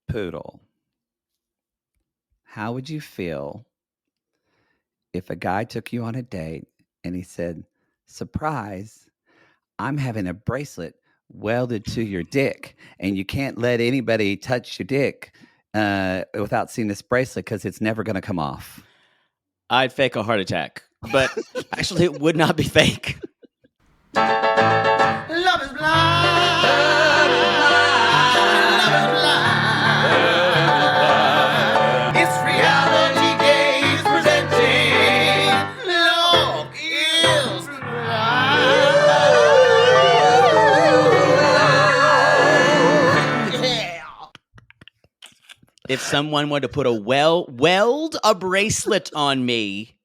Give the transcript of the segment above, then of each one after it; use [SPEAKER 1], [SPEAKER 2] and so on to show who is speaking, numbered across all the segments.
[SPEAKER 1] Poodle, how would you feel if a guy took you on a date and he said, "Surprise, I'm having a bracelet welded to your dick, and you can't let anybody touch your dick without seeing this bracelet because it's never going to come off"?
[SPEAKER 2] I'd fake a heart attack, but actually it would not be fake.
[SPEAKER 3] Love is blind. Love is blind. Love is blind. It's reality gaze presenting. Love is blind. Yeah.
[SPEAKER 2] If someone were to put weld a bracelet on me,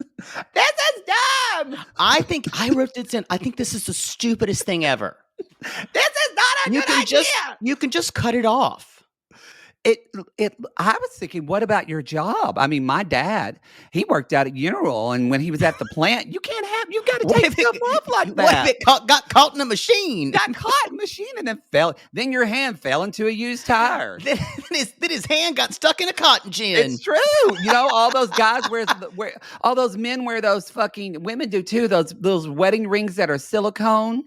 [SPEAKER 3] This is dumb.
[SPEAKER 2] I think I wrote this in. I think this is the stupidest thing ever.
[SPEAKER 3] This is not a good idea.
[SPEAKER 2] You can just cut it off.
[SPEAKER 1] I was thinking, what about your job? I mean, my dad, he worked out at Uniroyal, and when he was at the plant, you got to take stuff off like that.
[SPEAKER 2] What if it got caught in a machine?
[SPEAKER 1] Got caught in a machine and then fell. Then your hand fell into a used tire.
[SPEAKER 2] then his hand got stuck in a cotton gin.
[SPEAKER 1] It's true. You know, all those guys all those men wear those fucking, women do too, those wedding rings that are silicone.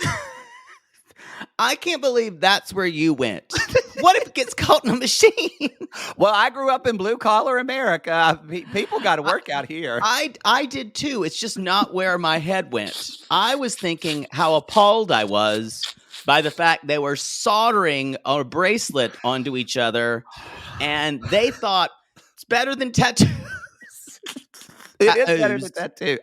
[SPEAKER 2] I can't believe that's where you went. What if it gets caught in a machine?
[SPEAKER 1] Well, I grew up in blue collar America. People got to work out here.
[SPEAKER 2] I did too. It's just not where my head went. I was thinking how appalled I was by the fact they were soldering a bracelet onto each other, and they thought it's better than tattoos.
[SPEAKER 1] It is better than tattoo.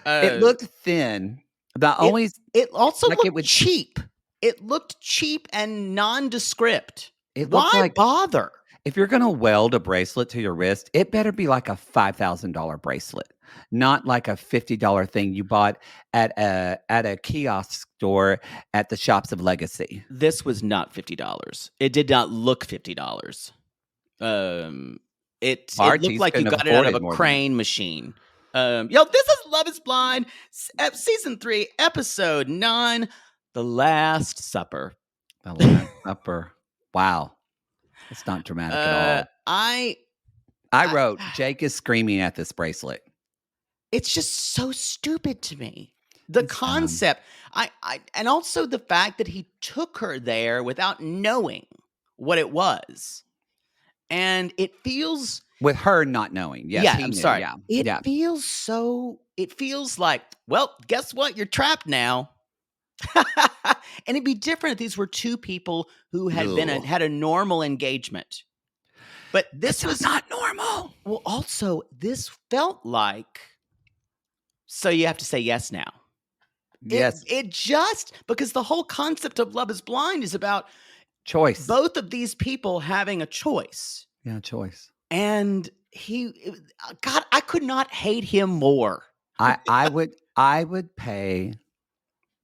[SPEAKER 1] It looked thin.
[SPEAKER 2] It also
[SPEAKER 1] like
[SPEAKER 2] looked cheap. It looked cheap and nondescript.
[SPEAKER 1] Why
[SPEAKER 2] like, bother?
[SPEAKER 1] If you're going to weld a bracelet to your wrist, it better be like a $5,000 bracelet, not like a $50 thing you bought at a kiosk store at the Shops of Legacy.
[SPEAKER 2] This was not $50. It did not look $50. It looked like you got it out of a crane machine. This is Love is Blind, Season 3, Episode 9, The Last Supper.
[SPEAKER 1] The Last Supper. Wow. It's not dramatic at all. I wrote, Jake is screaming at this bracelet.
[SPEAKER 2] It's just so stupid to me. The concept. And also the fact that he took her there without knowing what it was. And it feels...
[SPEAKER 1] With her not knowing. Yes,
[SPEAKER 2] yeah, I'm sorry.
[SPEAKER 1] Yeah.
[SPEAKER 2] It feels like, well, guess what? You're trapped now. And it'd be different if these were two people who had had a normal engagement. But this was
[SPEAKER 1] not normal.
[SPEAKER 2] Well, also, this felt like, so you have to say yes now.
[SPEAKER 1] Yes.
[SPEAKER 2] It just, because the whole concept of Love is Blind is about
[SPEAKER 1] choice.
[SPEAKER 2] Both of these people having a choice.
[SPEAKER 1] Yeah, choice.
[SPEAKER 2] And God, I could not hate him more.
[SPEAKER 1] I would pay,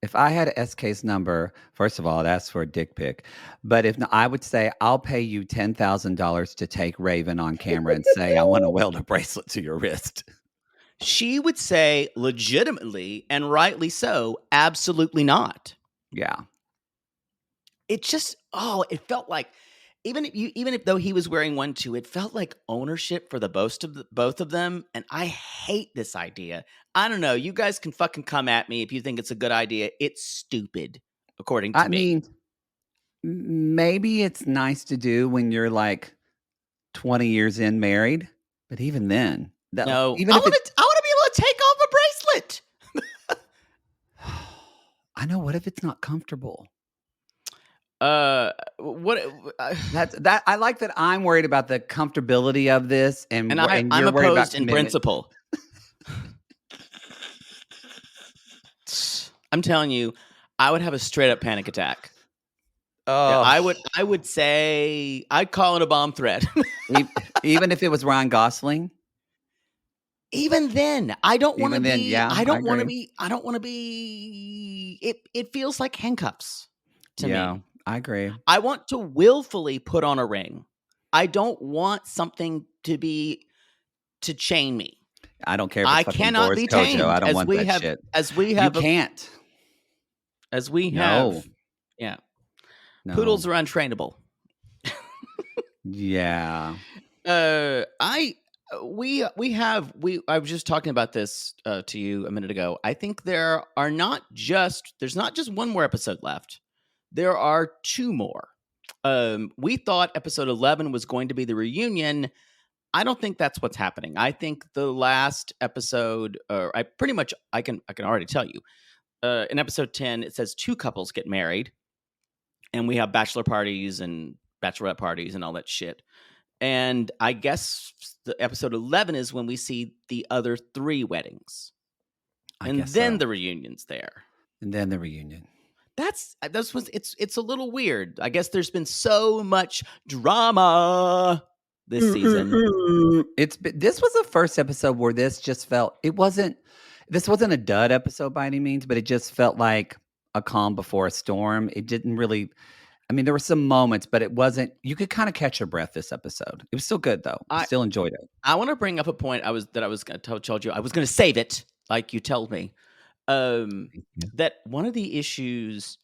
[SPEAKER 1] if I had SK's number, first of all, I'd ask for a dick pic. But if not, I would say, I'll pay you $10,000 to take Raven on camera and say, I want to weld a bracelet to your wrist.
[SPEAKER 2] She would say, legitimately, and rightly so, absolutely not.
[SPEAKER 1] Yeah.
[SPEAKER 2] It just, it felt like, even if though he was wearing one too, it felt like ownership for the both of them. And I hate this idea. I don't know. You guys can fucking come at me if you think it's a good idea. It's stupid, according to me. I mean,
[SPEAKER 1] maybe it's nice to do when you're like 20 years in married, but even then,
[SPEAKER 2] no. Even I want to be able to take off a bracelet.
[SPEAKER 1] I know. What if it's not comfortable?
[SPEAKER 2] I
[SPEAKER 1] like that. I'm worried about the comfortability of this, and
[SPEAKER 2] I'm
[SPEAKER 1] you're worried about
[SPEAKER 2] opposed in principle. I'm telling you, I would have a straight up panic attack.
[SPEAKER 1] Oh,
[SPEAKER 2] I would say I'd call it a bomb threat.
[SPEAKER 1] Even if it was Ryan Gosling.
[SPEAKER 2] Even then, I don't want to be.
[SPEAKER 1] Yeah,
[SPEAKER 2] I don't want to be. I don't want to be. It feels like handcuffs to me.
[SPEAKER 1] I agree.
[SPEAKER 2] I want to willfully put on a ring. I don't want something to chain me.
[SPEAKER 1] I don't care if
[SPEAKER 2] I
[SPEAKER 1] it's
[SPEAKER 2] cannot
[SPEAKER 1] Boris
[SPEAKER 2] be tamed.
[SPEAKER 1] Kojo. I don't want that shit.
[SPEAKER 2] As we have,
[SPEAKER 1] you can't.
[SPEAKER 2] As we have, yeah.
[SPEAKER 1] No.
[SPEAKER 2] Poodles are untrainable.
[SPEAKER 1] Yeah.
[SPEAKER 2] I we have we I was just talking about this to you a minute ago. I think there's not just one more episode left. There are two more. We thought episode 11 was going to be the reunion. I don't think that's what's happening. I think the last episode, or I can already tell you, in episode 10, it says two couples get married, and we have bachelor parties and bachelorette parties and all that shit. And I guess the episode 11 is when we see the other three weddings,
[SPEAKER 1] I
[SPEAKER 2] and
[SPEAKER 1] guess
[SPEAKER 2] then
[SPEAKER 1] so.
[SPEAKER 2] the reunion's there.
[SPEAKER 1] And then the reunion.
[SPEAKER 2] It's a little weird. I guess there's been so much drama this season.
[SPEAKER 1] This was the first episode where this just felt this wasn't a dud episode by any means, but it just felt like a calm before a storm. It didn't really. I mean, there were some moments, but it wasn't. You could kind of catch your breath this episode. It was still good though. I
[SPEAKER 2] I
[SPEAKER 1] still enjoyed it.
[SPEAKER 2] I want to bring up a point I was going to told you I was going to save it, like you told me. That one of the issues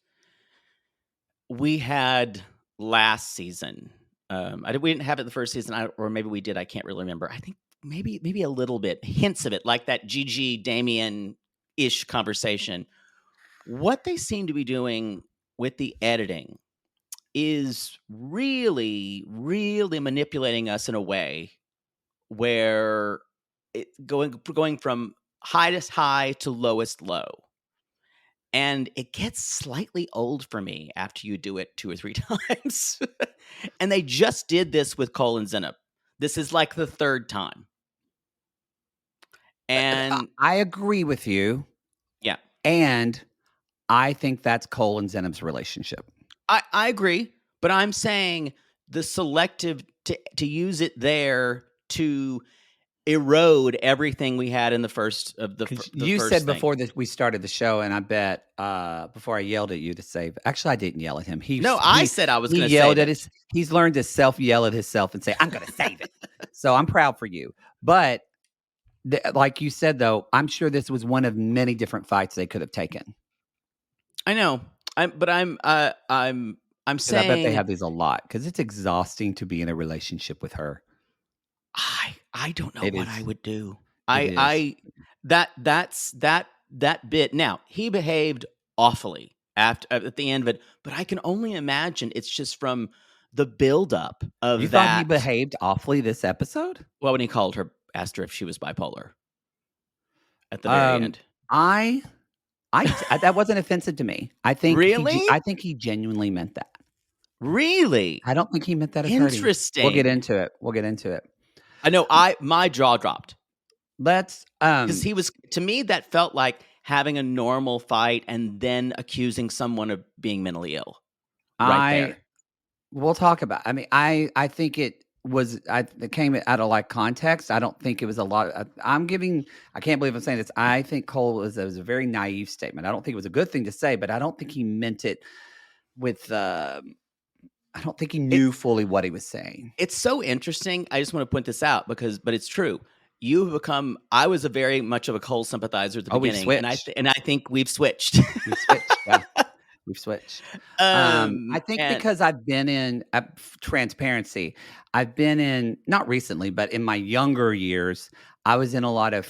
[SPEAKER 2] we had last season. We didn't have it the first season, or maybe we did. I can't really remember. I think maybe a little bit hints of it, like that Gigi Damien ish conversation. What they seem to be doing with the editing is really, really manipulating us in a way where going from highest high to lowest low. And it gets slightly old for me after you do it 2 or 3 times. And they just did this with Cole and Zenith. This is like the third time. And
[SPEAKER 1] I agree with you.
[SPEAKER 2] yeah,
[SPEAKER 1] And I think that's Cole and Zenith's relationship.
[SPEAKER 2] I agree, but I'm saying the selective to use it there to erode everything we had in the first of the
[SPEAKER 1] You
[SPEAKER 2] first
[SPEAKER 1] said
[SPEAKER 2] thing.
[SPEAKER 1] before that we started the show, and I bet before I yelled at you to save. Actually, I didn't yell at him.
[SPEAKER 2] I said I was going to
[SPEAKER 1] yelled
[SPEAKER 2] save
[SPEAKER 1] at his. He's learned to yell at himself and say, "I'm going to save it." So I'm proud for you. But like you said, though, I'm sure this was one of many different fights they could have taken.
[SPEAKER 2] I know. I'm saying
[SPEAKER 1] I bet they have these a lot because it's exhausting to be in a relationship with her.
[SPEAKER 2] I don't know
[SPEAKER 1] It
[SPEAKER 2] what
[SPEAKER 1] is.
[SPEAKER 2] I would do.
[SPEAKER 1] It
[SPEAKER 2] That bit. Now, he behaved awfully at the end of it, but I can only imagine it's just from the buildup of
[SPEAKER 1] You
[SPEAKER 2] that.
[SPEAKER 1] thought he behaved awfully this episode?
[SPEAKER 2] Well, when he asked her if she was bipolar at the very end.
[SPEAKER 1] That wasn't offensive to me. I think
[SPEAKER 2] Really?
[SPEAKER 1] I think he genuinely meant that.
[SPEAKER 2] Really?
[SPEAKER 1] I don't think he meant that as hurting.
[SPEAKER 2] Interesting.
[SPEAKER 1] We'll get into it.
[SPEAKER 2] I know. My jaw dropped.
[SPEAKER 1] Let's
[SPEAKER 2] because he was, to me, that felt like having a normal fight and then accusing someone of being mentally ill. There.
[SPEAKER 1] We'll talk about. I mean, I think it was. It came out of like context. I don't think it was a lot. I can't believe I'm saying this. I think Cole was a very naive statement. I don't think it was a good thing to say, but I don't think he meant it with. I don't think he knew fully what he was saying.
[SPEAKER 2] It's so interesting. I just want to point this out but it's true. You have become. I was a very much of a Cole sympathizer at the beginning, and I think we've switched.
[SPEAKER 1] We've switched. Yeah. We've switched. I think because I've been in transparency, I've been in, not recently, but in my younger years, I was in a lot of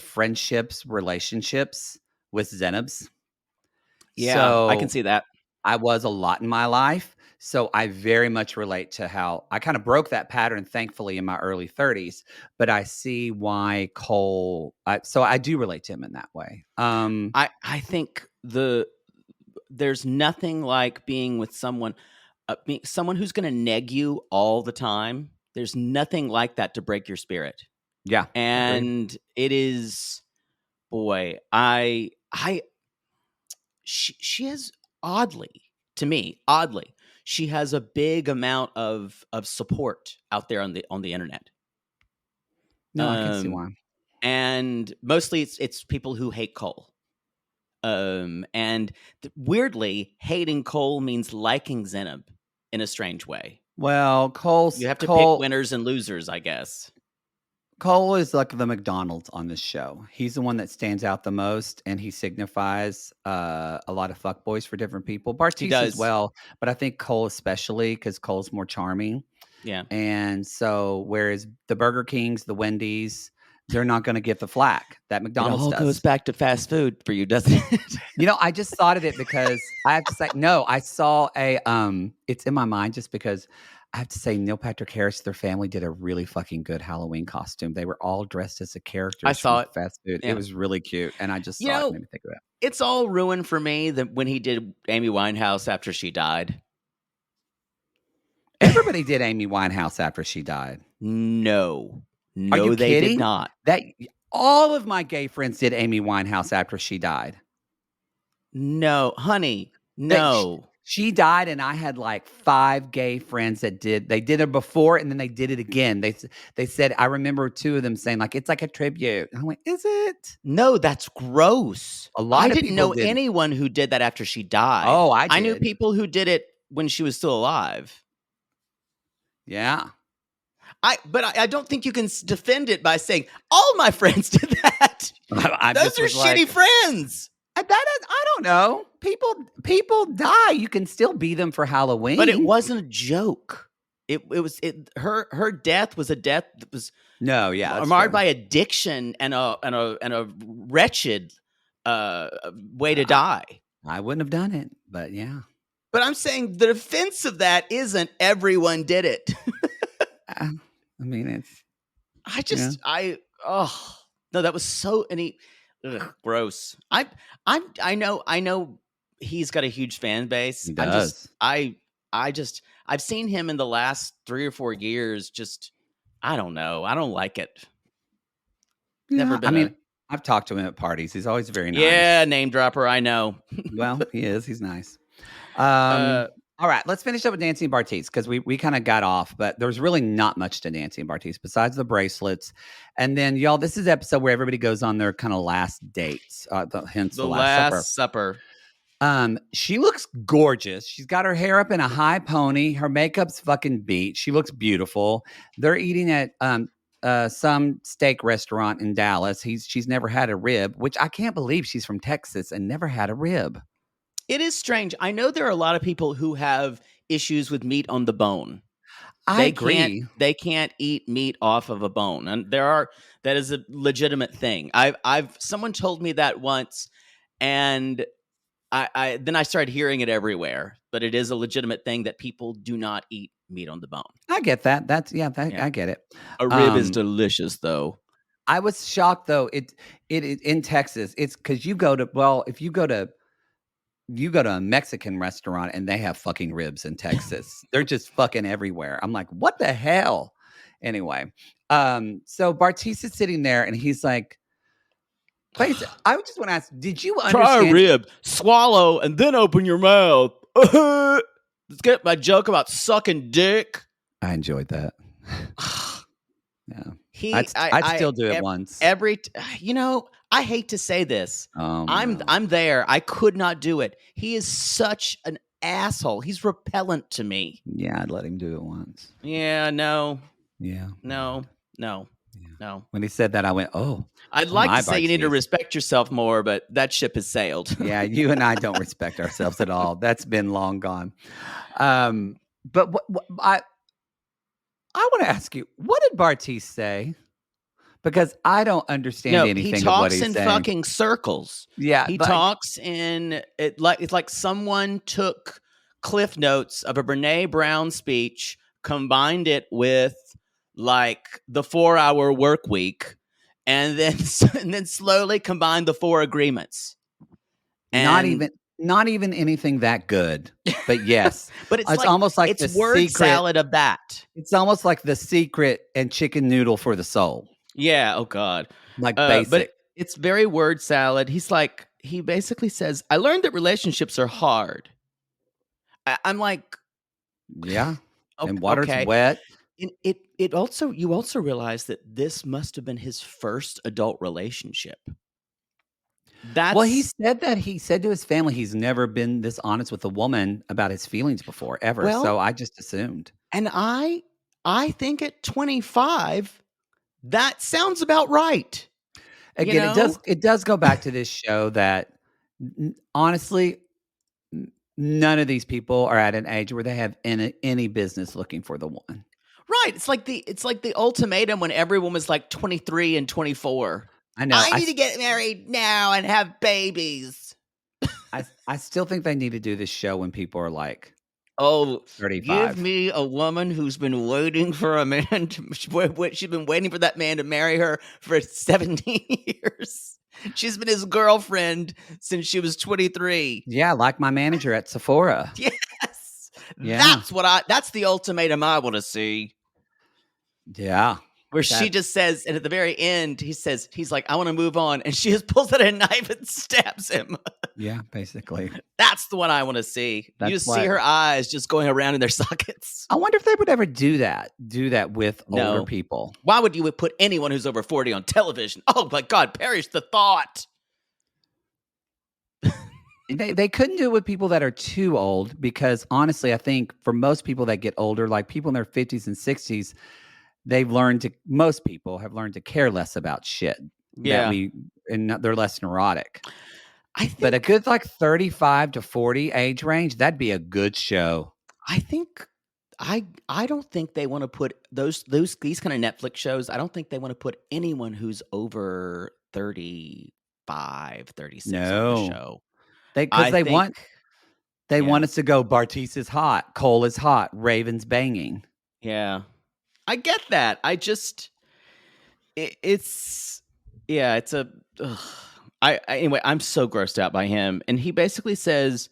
[SPEAKER 1] relationships with Zenobs.
[SPEAKER 2] Yeah,
[SPEAKER 1] so
[SPEAKER 2] I can see that.
[SPEAKER 1] I was a lot in my life. So I very much relate to how I kind of broke that pattern, thankfully, in my early 30s. But I see why Cole. So I do relate to him in that way.
[SPEAKER 2] I think there's nothing like being with someone who's going to neg you all the time. There's nothing like that to break your spirit.
[SPEAKER 1] Yeah,
[SPEAKER 2] and it is, boy, she has oddly, she has a big amount of support out there on the internet.
[SPEAKER 1] No, I can see why.
[SPEAKER 2] And mostly it's people who hate Cole. And weirdly, hating Cole means liking Zenib in a strange way.
[SPEAKER 1] Well,
[SPEAKER 2] you have to pick winners and losers, I guess.
[SPEAKER 1] Cole is like the McDonald's on this show. He's the one that stands out the most, and he signifies a lot of fuckboys for different people. Bartise as well, but I think Cole especially because Cole's more charming.
[SPEAKER 2] Yeah.
[SPEAKER 1] And so, whereas the Burger Kings, the Wendy's, they're not going to get the flack that
[SPEAKER 2] It
[SPEAKER 1] McDonald's
[SPEAKER 2] all goes
[SPEAKER 1] does.
[SPEAKER 2] back to fast food for you, doesn't it?
[SPEAKER 1] I just thought of it because I have to say, no, I saw it's in my mind just because I have to say Neil Patrick Harris, their family did a really fucking good Halloween costume. They were all dressed as the
[SPEAKER 2] I
[SPEAKER 1] characters
[SPEAKER 2] saw
[SPEAKER 1] from
[SPEAKER 2] it.
[SPEAKER 1] fast food. It
[SPEAKER 2] Yeah.
[SPEAKER 1] was really cute. And I just
[SPEAKER 2] You
[SPEAKER 1] saw it,
[SPEAKER 2] know,
[SPEAKER 1] made me think of it.
[SPEAKER 2] it's all ruined for me that when he did Amy Winehouse after she died.
[SPEAKER 1] Everybody did Amy Winehouse after she died.
[SPEAKER 2] No.
[SPEAKER 1] Are you
[SPEAKER 2] No, they did
[SPEAKER 1] kidding?
[SPEAKER 2] not.
[SPEAKER 1] All of my gay friends did Amy Winehouse after she died.
[SPEAKER 2] No, honey.
[SPEAKER 1] They sh
[SPEAKER 2] No.
[SPEAKER 1] She died, and I had, like, 5 gay friends that they did it before, and then they did it again. They said I remember 2 of them saying, like, "It's like a tribute." And I went, "Is it?"
[SPEAKER 2] No, that's gross.
[SPEAKER 1] A
[SPEAKER 2] I
[SPEAKER 1] lot of
[SPEAKER 2] didn't
[SPEAKER 1] people
[SPEAKER 2] know
[SPEAKER 1] did.
[SPEAKER 2] anyone who did that after she died.
[SPEAKER 1] Oh, I
[SPEAKER 2] I knew
[SPEAKER 1] did.
[SPEAKER 2] people who did it when she was still alive.
[SPEAKER 1] Yeah.
[SPEAKER 2] But I don't think you can defend it by saying all my friends did that.
[SPEAKER 1] I
[SPEAKER 2] Those
[SPEAKER 1] just
[SPEAKER 2] are
[SPEAKER 1] was
[SPEAKER 2] shitty
[SPEAKER 1] like,
[SPEAKER 2] friends.
[SPEAKER 1] that is I don't know. People die. You can still be them for Halloween.
[SPEAKER 2] But it wasn't a joke. Her death was a death that was
[SPEAKER 1] No, yeah, that's
[SPEAKER 2] marred
[SPEAKER 1] fair.
[SPEAKER 2] by addiction and a wretched way to die.
[SPEAKER 1] I wouldn't have done it, but yeah.
[SPEAKER 2] But I'm saying the defense of that isn't everyone did it.
[SPEAKER 1] I mean, it's
[SPEAKER 2] No, that was so gross. I know he's got a huge fan base.
[SPEAKER 1] He does.
[SPEAKER 2] I've seen him in the last 3 or 4 years. Just I don't know. I don't like it. Never
[SPEAKER 1] Yeah,
[SPEAKER 2] been.
[SPEAKER 1] I mean, I've talked to him at parties. He's always very nice.
[SPEAKER 2] Yeah, name dropper. I know.
[SPEAKER 1] Well, he is. He's nice. All right, let's finish up with Nancy and Bartiz because we kind of got off, but there's really not much to Nancy and Bartiz besides the bracelets. And then, y'all, this is the episode where everybody goes on their kind of last dates, hence the Last Supper. She looks gorgeous. She's got her hair up in a high pony. Her makeup's fucking beat. She looks beautiful. They're eating at some steak restaurant in Dallas. She's never had a rib, which I can't believe she's from Texas and never had a rib.
[SPEAKER 2] It is strange. I know there are a lot of people who have issues with meat on the bone.
[SPEAKER 1] I agree.
[SPEAKER 2] They can't eat meat off of a bone, and that is a legitimate thing. Someone told me that once, and then I started hearing it everywhere. But it is a legitimate thing that people do not eat meat on the bone.
[SPEAKER 1] I get that. I get it.
[SPEAKER 2] A rib is delicious, though.
[SPEAKER 1] I was shocked though. It in Texas. It's because if you go to a Mexican restaurant and they have fucking ribs in Texas. They're just fucking everywhere. I'm like, what the hell? Anyway, so Bartiz is sitting there and he's like, please, I just want to ask, did you understand?
[SPEAKER 2] Try a rib, swallow, and then open your mouth. Let's get my joke about sucking dick.
[SPEAKER 1] I enjoyed that. Yeah.
[SPEAKER 2] I'd
[SPEAKER 1] still do it once.
[SPEAKER 2] I hate to say this.
[SPEAKER 1] No.
[SPEAKER 2] I'm there. I could not do it. He is such an asshole. He's repellent to me.
[SPEAKER 1] Yeah, I'd let him do it once.
[SPEAKER 2] Yeah, no.
[SPEAKER 1] Yeah.
[SPEAKER 2] No.
[SPEAKER 1] When he said that, I went, oh.
[SPEAKER 2] I'd like to say you need to respect yourself more, but that ship has sailed.
[SPEAKER 1] Yeah, you and I don't respect ourselves at all. That's been long gone. But I want to ask you, what did Bartiz say? Because I don't understand anything of what he's saying.
[SPEAKER 2] He talks in fucking circles.
[SPEAKER 1] Yeah.
[SPEAKER 2] He talks in it like it's like someone took cliff notes of a Brene Brown speech, combined it with like the 4-hour work week, and then slowly combined the 4 agreements. And
[SPEAKER 1] not even anything that good, but yes.
[SPEAKER 2] But it's like,
[SPEAKER 1] almost like
[SPEAKER 2] it's
[SPEAKER 1] the
[SPEAKER 2] word
[SPEAKER 1] secret
[SPEAKER 2] salad of that.
[SPEAKER 1] It's almost like the secret and chicken noodle for the soul.
[SPEAKER 2] Yeah. Oh God.
[SPEAKER 1] Like basic.
[SPEAKER 2] But it's very word salad. He basically says, I learned that relationships are hard. I'm like,
[SPEAKER 1] yeah. And water's wet.
[SPEAKER 2] And you also realize that this must have been his first adult relationship.
[SPEAKER 1] Well, he said to his family he's never been this honest with a woman about his feelings before, ever.
[SPEAKER 2] Well,
[SPEAKER 1] so I just assumed.
[SPEAKER 2] And I think at 25, that sounds about right.
[SPEAKER 1] Again, it does go back to this show that honestly, none of these people are at an age where they have any business looking for the one.
[SPEAKER 2] Right. It's like the ultimatum when everyone was like 23 and 24.
[SPEAKER 1] I know.
[SPEAKER 2] I need to get married now and have babies.
[SPEAKER 1] I still think they need to do this show when people are like
[SPEAKER 2] Oh, give
[SPEAKER 1] 35.
[SPEAKER 2] me a woman who's been waiting for a man she's been waiting for that man to marry her for 17 years. She's been his girlfriend since she was 23.
[SPEAKER 1] Yeah, like my manager at Sephora.
[SPEAKER 2] Yes.
[SPEAKER 1] Yeah.
[SPEAKER 2] That's the ultimatum I want to see.
[SPEAKER 1] Yeah.
[SPEAKER 2] Where she
[SPEAKER 1] That
[SPEAKER 2] just says, and at the very end, he's like, I want to move on. And she just pulls out a knife and stabs him.
[SPEAKER 1] yeah, basically.
[SPEAKER 2] That's the one I want to see. You
[SPEAKER 1] That's
[SPEAKER 2] just
[SPEAKER 1] what
[SPEAKER 2] see her eyes just going around in their sockets.
[SPEAKER 1] I wonder if they would ever do that with older
[SPEAKER 2] No.
[SPEAKER 1] people.
[SPEAKER 2] Why would you put anyone who's over 40 on television? Oh my God, perish the thought.
[SPEAKER 1] They couldn't do it with people that are too old because honestly, I think for most people that get older, like people in their 50s and 60s, most people have learned to care less about shit
[SPEAKER 2] Yeah.
[SPEAKER 1] and they're less neurotic.
[SPEAKER 2] I think,
[SPEAKER 1] But a good like 35 to 40 age range, that'd be a good show.
[SPEAKER 2] I think I don't think they want to put these kind of Netflix shows. I don't think they want to put anyone who's over 35, 36 on the
[SPEAKER 1] No.
[SPEAKER 2] show.
[SPEAKER 1] Because they want
[SPEAKER 2] yeah.
[SPEAKER 1] us to go Bartiz is hot, Cole is hot, Raven's banging.
[SPEAKER 2] Yeah. I get that. I just it's a ugh. Anyway, I'm so grossed out by him. And he basically says,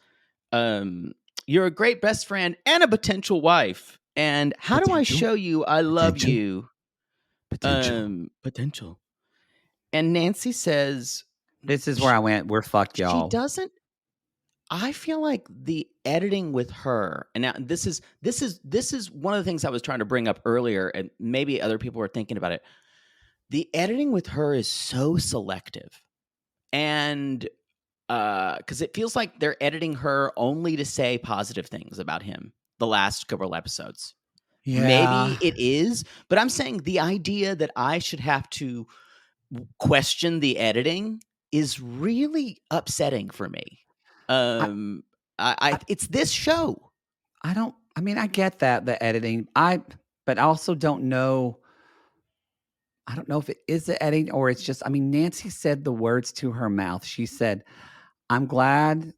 [SPEAKER 2] you're a great best friend and a potential wife. And how do I show you I love you? Potential. And Nancy says,
[SPEAKER 1] This is where I went, we're fucked, y'all.
[SPEAKER 2] She doesn't. I feel like the editing with her, and now this is one of the things I was trying to bring up earlier, and maybe other people were thinking about it. The editing with her is so selective, and because it feels like they're editing her only to say positive things about him. The last couple episodes, maybe it is, but I'm saying the idea that I should have to question the editing is really upsetting for me. It's this show.
[SPEAKER 1] I get that, the editing. But I also don't know. I don't know if it is the editing or it's just, Nancy said the words to her mouth. She said, I'm glad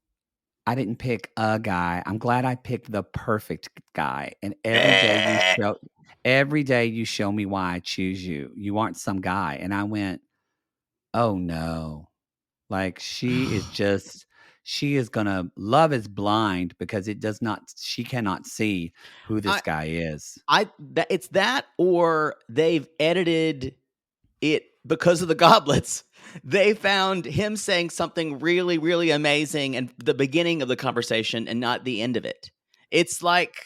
[SPEAKER 1] I didn't pick a guy. I'm glad I picked the perfect guy. And every day you show me why I choose you. You aren't some guy. And I went, oh no. Like she is gonna love is blind because she cannot see who this guy is.
[SPEAKER 2] It's that, or they've edited it because of the goblets. They found him saying something really, really amazing in the beginning of the conversation and not the end of it. It's like,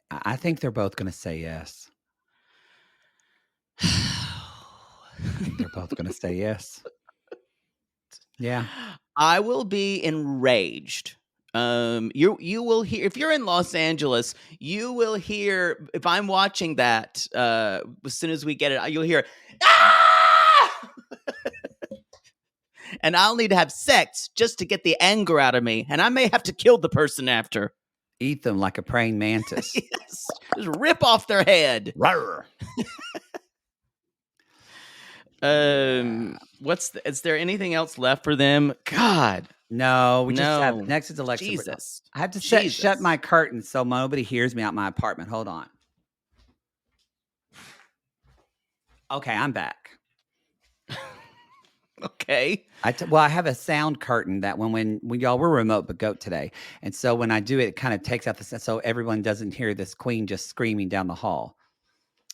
[SPEAKER 1] I think they're both gonna say yes. They're both gonna say yes. Yeah.
[SPEAKER 2] I will be enraged. You will hear, if you're in Los Angeles, you will hear, if I'm watching that, as soon as we get it, you'll hear, ah! And I'll need to have sex just to get the anger out of me. And I may have to kill the person after.
[SPEAKER 1] Eat them like a praying mantis.
[SPEAKER 2] Yes. Just rip off their head. Is there anything else left for them? God.
[SPEAKER 1] No, we just have, next is Alexa.
[SPEAKER 2] Jesus.
[SPEAKER 1] I have to shut my curtain so nobody hears me out my apartment. Hold on. Okay, I'm back.
[SPEAKER 2] Okay.
[SPEAKER 1] I have a sound curtain that when y'all were remote but goat today. And so when I do it, it kind of takes out the sound so everyone doesn't hear this queen just screaming down the hall.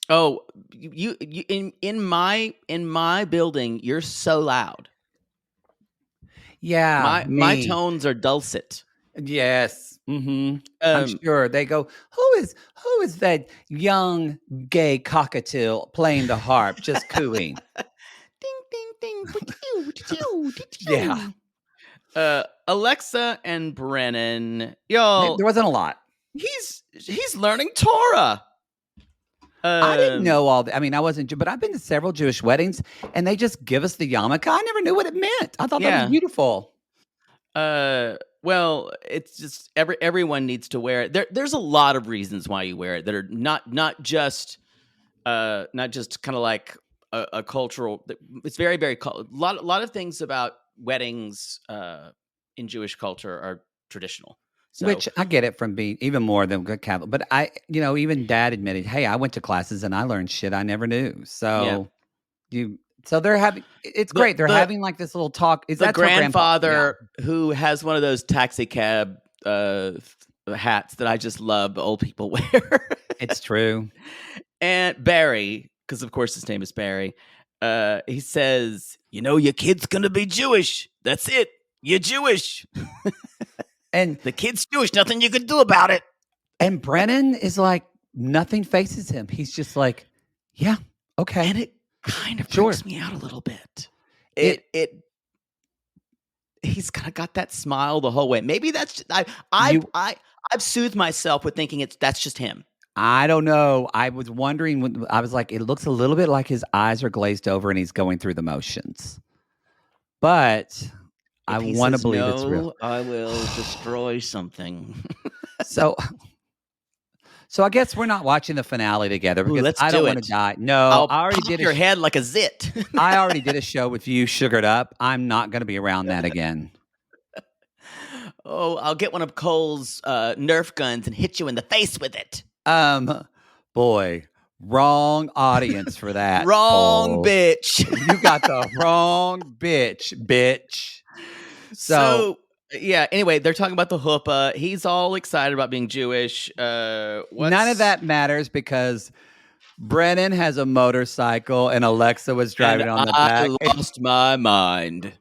[SPEAKER 2] Oh, you in my building, you're so loud.
[SPEAKER 1] Yeah,
[SPEAKER 2] my tones are dulcet.
[SPEAKER 1] Yes,
[SPEAKER 2] mm-hmm.
[SPEAKER 1] I'm sure they go. Who is that young gay cockatiel playing the harp, just cooing?
[SPEAKER 2] Ding ding ding. Yeah. Alexa and Brennan, y'all.
[SPEAKER 1] There wasn't a lot.
[SPEAKER 2] He's learning Torah.
[SPEAKER 1] I didn't know all that. I wasn't, but I've been to several Jewish weddings, and they just give us the yarmulke. I never knew what it meant. I thought that was beautiful.
[SPEAKER 2] Well, it's just everyone needs to wear it. There's a lot of reasons why you wear it that are not just not just kind of like a cultural. It's very, very a lot of things about weddings in Jewish culture are traditional. So
[SPEAKER 1] Which I get it from being even more than good Catholic, but even Dad admitted, "Hey, I went to classes and I learned shit I never knew."
[SPEAKER 2] yeah,
[SPEAKER 1] So they're having it's
[SPEAKER 2] the
[SPEAKER 1] great. They're
[SPEAKER 2] the
[SPEAKER 1] having like this little talk.
[SPEAKER 2] the
[SPEAKER 1] That's her grandpa. Yeah,
[SPEAKER 2] grandfather who has one of those taxi cab hats that I just love. Old people wear,
[SPEAKER 1] it's true.
[SPEAKER 2] and Barry, because of course his name is Barry. He says, your kid's gonna be Jewish. That's it. You're Jewish.
[SPEAKER 1] And
[SPEAKER 2] The kid's Jewish. Nothing you can do about it.
[SPEAKER 1] and Brennan is like nothing faces him. He's just like, yeah, okay,
[SPEAKER 2] And it kind of
[SPEAKER 1] sure.
[SPEAKER 2] freaks me out a little bit.
[SPEAKER 1] It
[SPEAKER 2] He's kind of got that smile the whole way. Maybe that's
[SPEAKER 1] you.
[SPEAKER 2] I've soothed myself with thinking that's just him.
[SPEAKER 1] I don't know. I was wondering when I was like, it looks a little bit like his eyes are glazed over and he's going through the motions. But I
[SPEAKER 2] If he
[SPEAKER 1] want to
[SPEAKER 2] says
[SPEAKER 1] believe it's real.
[SPEAKER 2] no, I will destroy something.
[SPEAKER 1] So So I guess we're not watching the finale together
[SPEAKER 2] Ooh,
[SPEAKER 1] because
[SPEAKER 2] let's
[SPEAKER 1] I don't
[SPEAKER 2] do
[SPEAKER 1] wanna
[SPEAKER 2] it.
[SPEAKER 1] die. No,
[SPEAKER 2] I'll pop your head like a zit.
[SPEAKER 1] I already did a show with you sugared up. I'm not gonna be around that again.
[SPEAKER 2] Oh, I'll get one of Cole's Nerf guns and hit you in the face with it.
[SPEAKER 1] Boy, wrong audience for that,
[SPEAKER 2] Wrong
[SPEAKER 1] Cole.
[SPEAKER 2] bitch.
[SPEAKER 1] You got the wrong bitch. So
[SPEAKER 2] Yeah, anyway, they're talking about the huppah. He's all excited about being Jewish.
[SPEAKER 1] none of that matters because Brennan has a motorcycle and Alexa was driving on the
[SPEAKER 2] I
[SPEAKER 1] back.
[SPEAKER 2] lost my mind.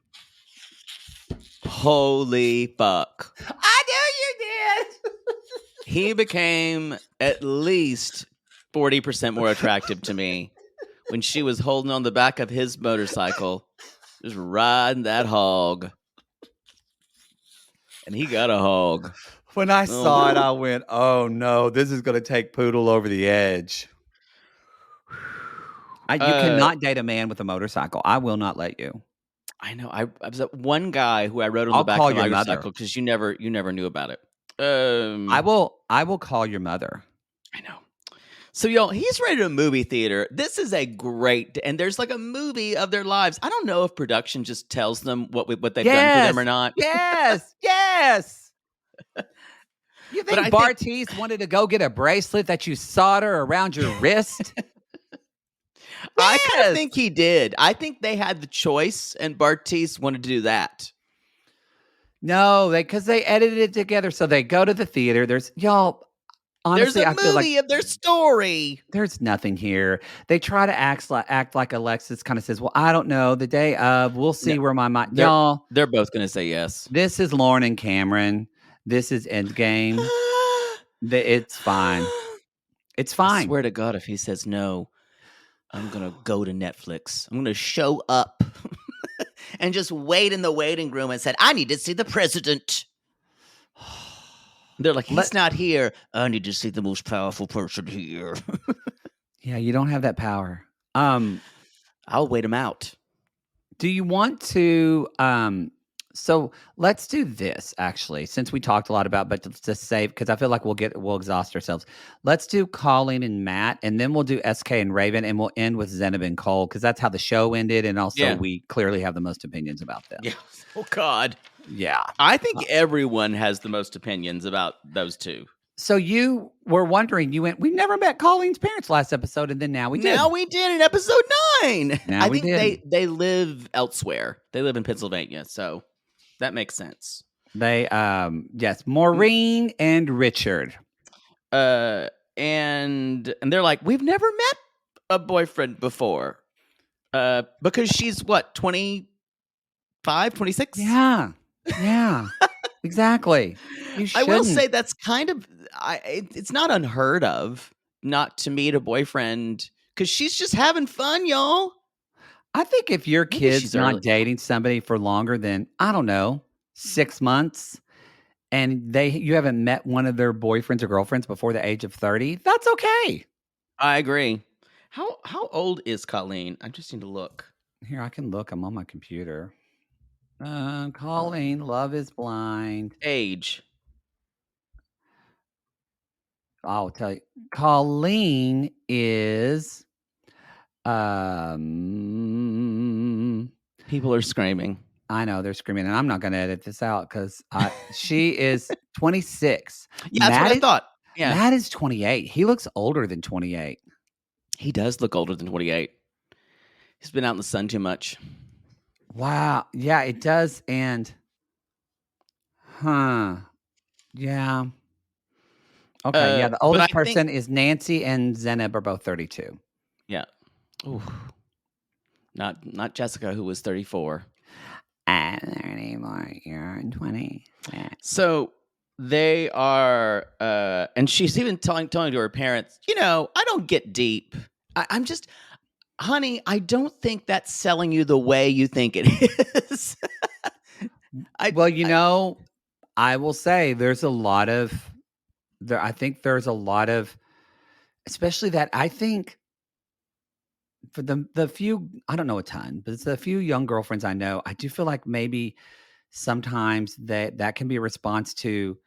[SPEAKER 2] Holy fuck.
[SPEAKER 1] I knew you did.
[SPEAKER 2] He became at least 40% more attractive to me when she was holding on the back of his motorcycle, just riding that hog. And he got a hog.
[SPEAKER 1] When I saw it, I went, "Oh no, this is going to take Poodle over the edge." You cannot date a man with a motorcycle. I will not let you.
[SPEAKER 2] I know. I was that one guy who I rode on
[SPEAKER 1] I'll
[SPEAKER 2] the back
[SPEAKER 1] call
[SPEAKER 2] of the
[SPEAKER 1] your
[SPEAKER 2] motorcycle
[SPEAKER 1] mother.
[SPEAKER 2] because you never knew about it.
[SPEAKER 1] I will call your mother.
[SPEAKER 2] I know. So y'all, he's ready to movie theater. This is a great, and there's like a movie of their lives. I don't know if production just tells them what they've done for them or not.
[SPEAKER 1] Yes. You think Bartiz wanted to go get a bracelet that you solder around your wrist?
[SPEAKER 2] I kind of think he did. I think they had the choice, and Bartiz wanted to do that.
[SPEAKER 1] No, because they edited it together. So they go to the theater. Honestly,
[SPEAKER 2] there's a
[SPEAKER 1] I feel like
[SPEAKER 2] movie of their story.
[SPEAKER 1] There's nothing here. They try to act like Alexis kind of says, "Well, I don't know. The day of, we'll see where my mind." Y'all,
[SPEAKER 2] they're both going to say yes.
[SPEAKER 1] this is Lauren and Cameron. This is Endgame. It's fine. It's fine.
[SPEAKER 2] I swear to God, if he says no, I'm going to go to Netflix. I'm going to show up and just wait in the waiting room and said, "I need to see the president." They're like, "He's not here. I need to see the most powerful person here."
[SPEAKER 1] Yeah, you don't have that power.
[SPEAKER 2] I'll wait him out.
[SPEAKER 1] Do you want to so let's do this actually, since we talked a lot about, but to save, because I feel like we'll exhaust ourselves. Let's do Colleen and Matt, and then we'll do SK and Raven, and we'll end with Zenab and Cole, because that's how the show ended, and also we clearly have the most opinions about them.
[SPEAKER 2] Yeah. Oh God.
[SPEAKER 1] Yeah.
[SPEAKER 2] I think everyone has the most opinions about those two.
[SPEAKER 1] So you were wondering, we never met Colleen's parents last episode, and then now we did.
[SPEAKER 2] Now we did in episode 9.
[SPEAKER 1] Now
[SPEAKER 2] I
[SPEAKER 1] we
[SPEAKER 2] think
[SPEAKER 1] did.
[SPEAKER 2] they live elsewhere. They live in Pennsylvania, so that makes sense.
[SPEAKER 1] They yes, Maureen and Richard.
[SPEAKER 2] And they're like, "We've never met a boyfriend before." Because she's what, 25, 26?
[SPEAKER 1] Yeah. Exactly.
[SPEAKER 2] I will say that's kind of it's not unheard of not to meet a boyfriend because she's just having fun, y'all.
[SPEAKER 1] I think if your kid's not dating somebody for longer than, I don't know, 6 months, and you haven't met one of their boyfriends or girlfriends before the age of 30, that's okay.
[SPEAKER 2] I agree. How old is Colleen? I just need to look.
[SPEAKER 1] Here, I can look. I'm on my computer. Colleen, Love is Blind.
[SPEAKER 2] Age.
[SPEAKER 1] I'll tell you. Colleen is Um,
[SPEAKER 2] People are screaming.
[SPEAKER 1] I know they're screaming, and I'm not gonna edit this out because she is 26.
[SPEAKER 2] Yeah, that's what I thought. Yeah.
[SPEAKER 1] Matt is 28. He looks older than 28.
[SPEAKER 2] He does look older than 28. He's been out in the sun too much.
[SPEAKER 1] Wow. Yeah, it does. And, yeah. Okay. Yeah, the
[SPEAKER 2] But I
[SPEAKER 1] oldest
[SPEAKER 2] think
[SPEAKER 1] person is Nancy, and Zeneb are both 32.
[SPEAKER 2] yeah. Ooh. Not Jessica, who was 34.
[SPEAKER 1] I'm 34. You're 20. Yeah.
[SPEAKER 2] So they are, and she's even telling to her parents, I don't get deep. I'm just, honey, I don't think that's selling you the way you think it is.
[SPEAKER 1] Well, I will say there's a lot of I think there's a lot of, especially that I think for the few, I don't know a ton, but it's the few young girlfriends I know, I do feel like maybe sometimes that can be a response to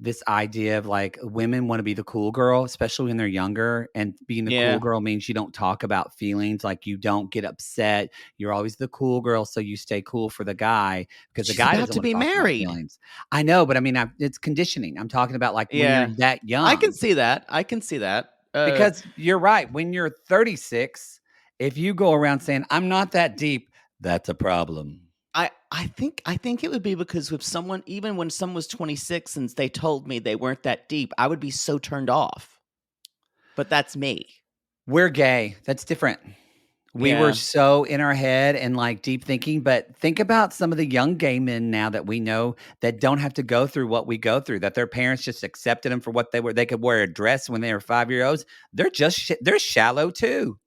[SPEAKER 1] this idea of like women want to be the cool girl, especially when they're younger. And being the cool
[SPEAKER 2] Yeah.
[SPEAKER 1] girl means you don't talk about feelings, like you don't get upset. You're always the cool girl, so you stay cool for the guy because the
[SPEAKER 2] She's
[SPEAKER 1] guy
[SPEAKER 2] about
[SPEAKER 1] doesn't
[SPEAKER 2] to
[SPEAKER 1] want to
[SPEAKER 2] be
[SPEAKER 1] talk about
[SPEAKER 2] married.
[SPEAKER 1] feelings. I know, but I mean, it's conditioning. I'm talking about like when
[SPEAKER 2] Yeah.
[SPEAKER 1] you're that young.
[SPEAKER 2] I can see that.
[SPEAKER 1] Because you're right. When you're 36, if you go around saying, I'm not that deep, that's a problem.
[SPEAKER 2] I think it would be because with someone, even when someone was 26 and they told me they weren't that deep, I would be so turned off. But that's me.
[SPEAKER 1] We're gay. That's different. We were so in our head and like deep thinking, but think about some of the young gay men now that we know that don't have to go through what we go through, that their parents just accepted them for what they were. They could wear a dress when they were 5-year-olds. They're they're shallow too.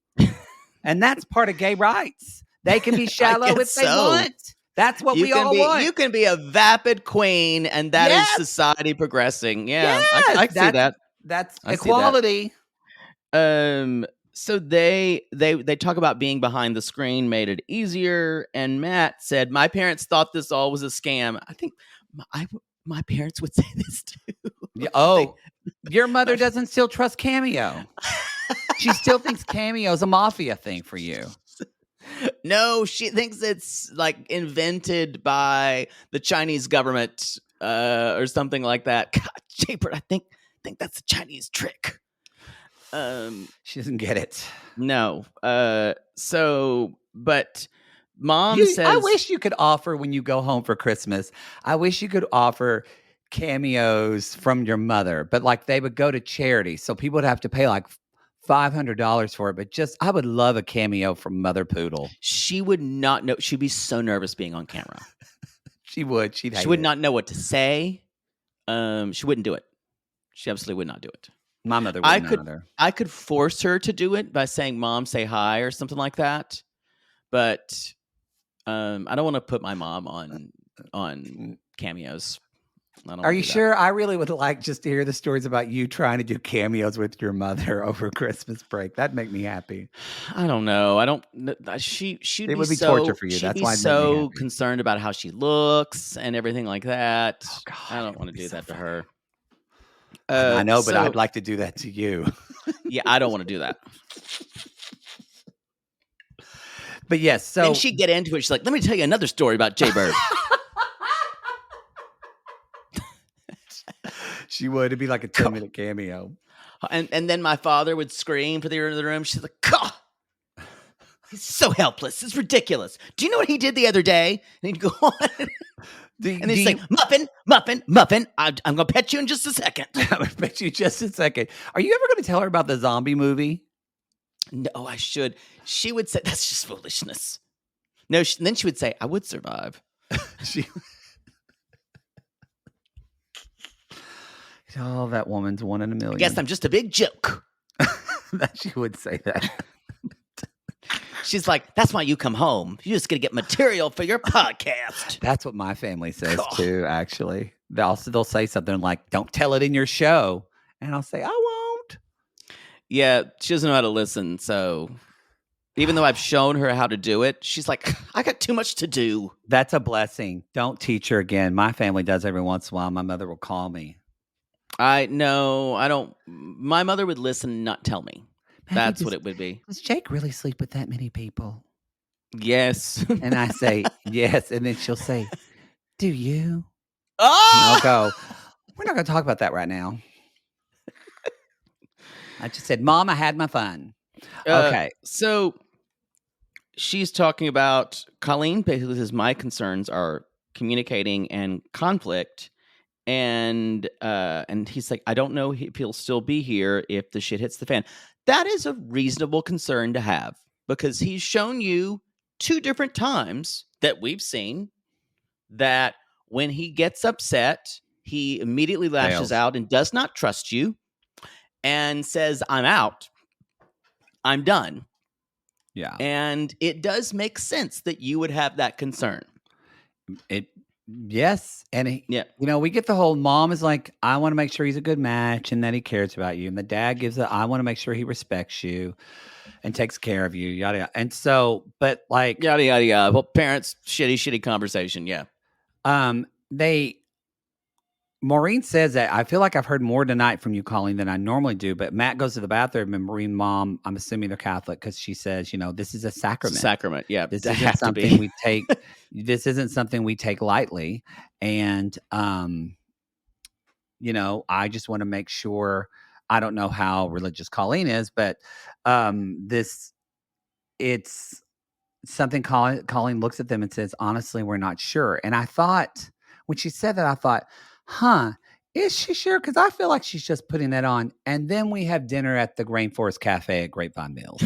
[SPEAKER 1] And that's part of gay rights. They can be shallow if they want. That's what we all want.
[SPEAKER 2] You can be a vapid queen, and that is society progressing. Yeah, I can see that.
[SPEAKER 1] That's
[SPEAKER 2] I see that.
[SPEAKER 1] equality.
[SPEAKER 2] So they talk about being behind the screen made it easier, and Matt said, "My parents thought this all was a scam." I think my parents would say this too.
[SPEAKER 1] Yeah, your mother doesn't still trust Cameo. She still thinks Cameo's a mafia thing for you.
[SPEAKER 2] No, she thinks it's like invented by the Chinese government or something like that. God, Jaybird, I think that's a Chinese trick.
[SPEAKER 1] She doesn't get it.
[SPEAKER 2] No. But mom says,
[SPEAKER 1] I wish you could offer when you go home for Christmas. I wish you could offer cameos from your mother, but like they would go to charity, so people would have to pay like $500 for it. But I would love a cameo from Mother Poodle.
[SPEAKER 2] She would not know. She'd be so nervous being on camera.
[SPEAKER 1] She would. She
[SPEAKER 2] would not know what to say. She wouldn't do it. She absolutely would not do it.
[SPEAKER 1] My mother wouldn't either.
[SPEAKER 2] I could force her to do it by saying, "Mom, say hi," or something like that. But I don't want to put my mom on cameos.
[SPEAKER 1] Are you sure? I really would like just to hear the stories about you trying to do cameos with your mother over Christmas break. That'd make me happy.
[SPEAKER 2] I don't know. I don't. She'd
[SPEAKER 1] it would be
[SPEAKER 2] so,
[SPEAKER 1] torture for you.
[SPEAKER 2] She'd
[SPEAKER 1] That's
[SPEAKER 2] be
[SPEAKER 1] why
[SPEAKER 2] so concerned about how she looks and everything like that.
[SPEAKER 1] Oh, God,
[SPEAKER 2] I don't want to do that to her.
[SPEAKER 1] I know, but I'd like to do that to you.
[SPEAKER 2] Yeah, I don't want to do that.
[SPEAKER 1] But yes, so
[SPEAKER 2] then she'd get into it. She's like, "Let me tell you another story about Jaybird."
[SPEAKER 1] She would. It'd be like a 10-minute cameo.
[SPEAKER 2] And then my father would scream for the other room. She's like, "God, he's so helpless. It's ridiculous. Do you know what he did the other day?" And he'd go on. And he'd say, Muffin, I'm going to pet you in just a second.
[SPEAKER 1] I'm going to pet you just a second. Are you ever going to tell her about the zombie movie?
[SPEAKER 2] No, I should. She would say, "That's just foolishness." No, then she would say, "I would survive."
[SPEAKER 1] Oh, that woman's one in a million.
[SPEAKER 2] I guess I'm just a big joke.
[SPEAKER 1] She would say that.
[SPEAKER 2] She's like, "That's why you come home. You're just going to get material for your podcast."
[SPEAKER 1] That's what my family says too, actually. They'll say something like, "Don't tell it in your show." And I'll say, "I won't."
[SPEAKER 2] Yeah, she doesn't know how to listen. So even though I've shown her how to do it, she's like, "I got too much to do."
[SPEAKER 1] That's a blessing. Don't teach her again. My family does every once in a while. My mother will call me.
[SPEAKER 2] I don't. My mother would listen and not tell me.
[SPEAKER 1] Maggie,
[SPEAKER 2] That's what it would be.
[SPEAKER 1] does Jake really sleep with that many people?
[SPEAKER 2] Yes.
[SPEAKER 1] And I say, yes. And then she'll say, do you? And I'll
[SPEAKER 2] Oh!
[SPEAKER 1] go, we're not going to talk about that right now. I just said, Mom, I had my fun. Okay.
[SPEAKER 2] So she's talking about Colleen basically says my concerns are communicating and conflict. And he's like, I don't know if he'll still be here if the shit hits the fan. That is a reasonable concern to have because he's shown you 2 different times that we've seen that when he gets upset, he immediately lashes
[SPEAKER 1] Fails.
[SPEAKER 2] out and does not trust you and says, I'm out. I'm done.
[SPEAKER 1] Yeah.
[SPEAKER 2] And it does make sense that you would have that concern.
[SPEAKER 1] Yes. And we get the whole mom is like, I want to make sure he's a good match and that he cares about you. And the dad gives I want to make sure he respects you and takes care of you, yada yada. And so, but like
[SPEAKER 2] yada yada yada. Well, parents, shitty conversation. Yeah.
[SPEAKER 1] Maureen says that I feel like I've heard more tonight from you, Colleen, than I normally do. But Matt goes to the bathroom and Maureen mom, I'm assuming they're Catholic, because she says, this is a sacrament.
[SPEAKER 2] It's a sacrament, yeah.
[SPEAKER 1] This isn't something we take. This isn't something we take lightly. And I just want to make sure. I don't know how religious Colleen is, but it's something. Colleen looks at them and says, "Honestly, we're not sure." And I thought when she said that, I thought, is she sure? Because I feel like she's just putting that on. And then we have dinner at the Rainforest Cafe at Grapevine Mills.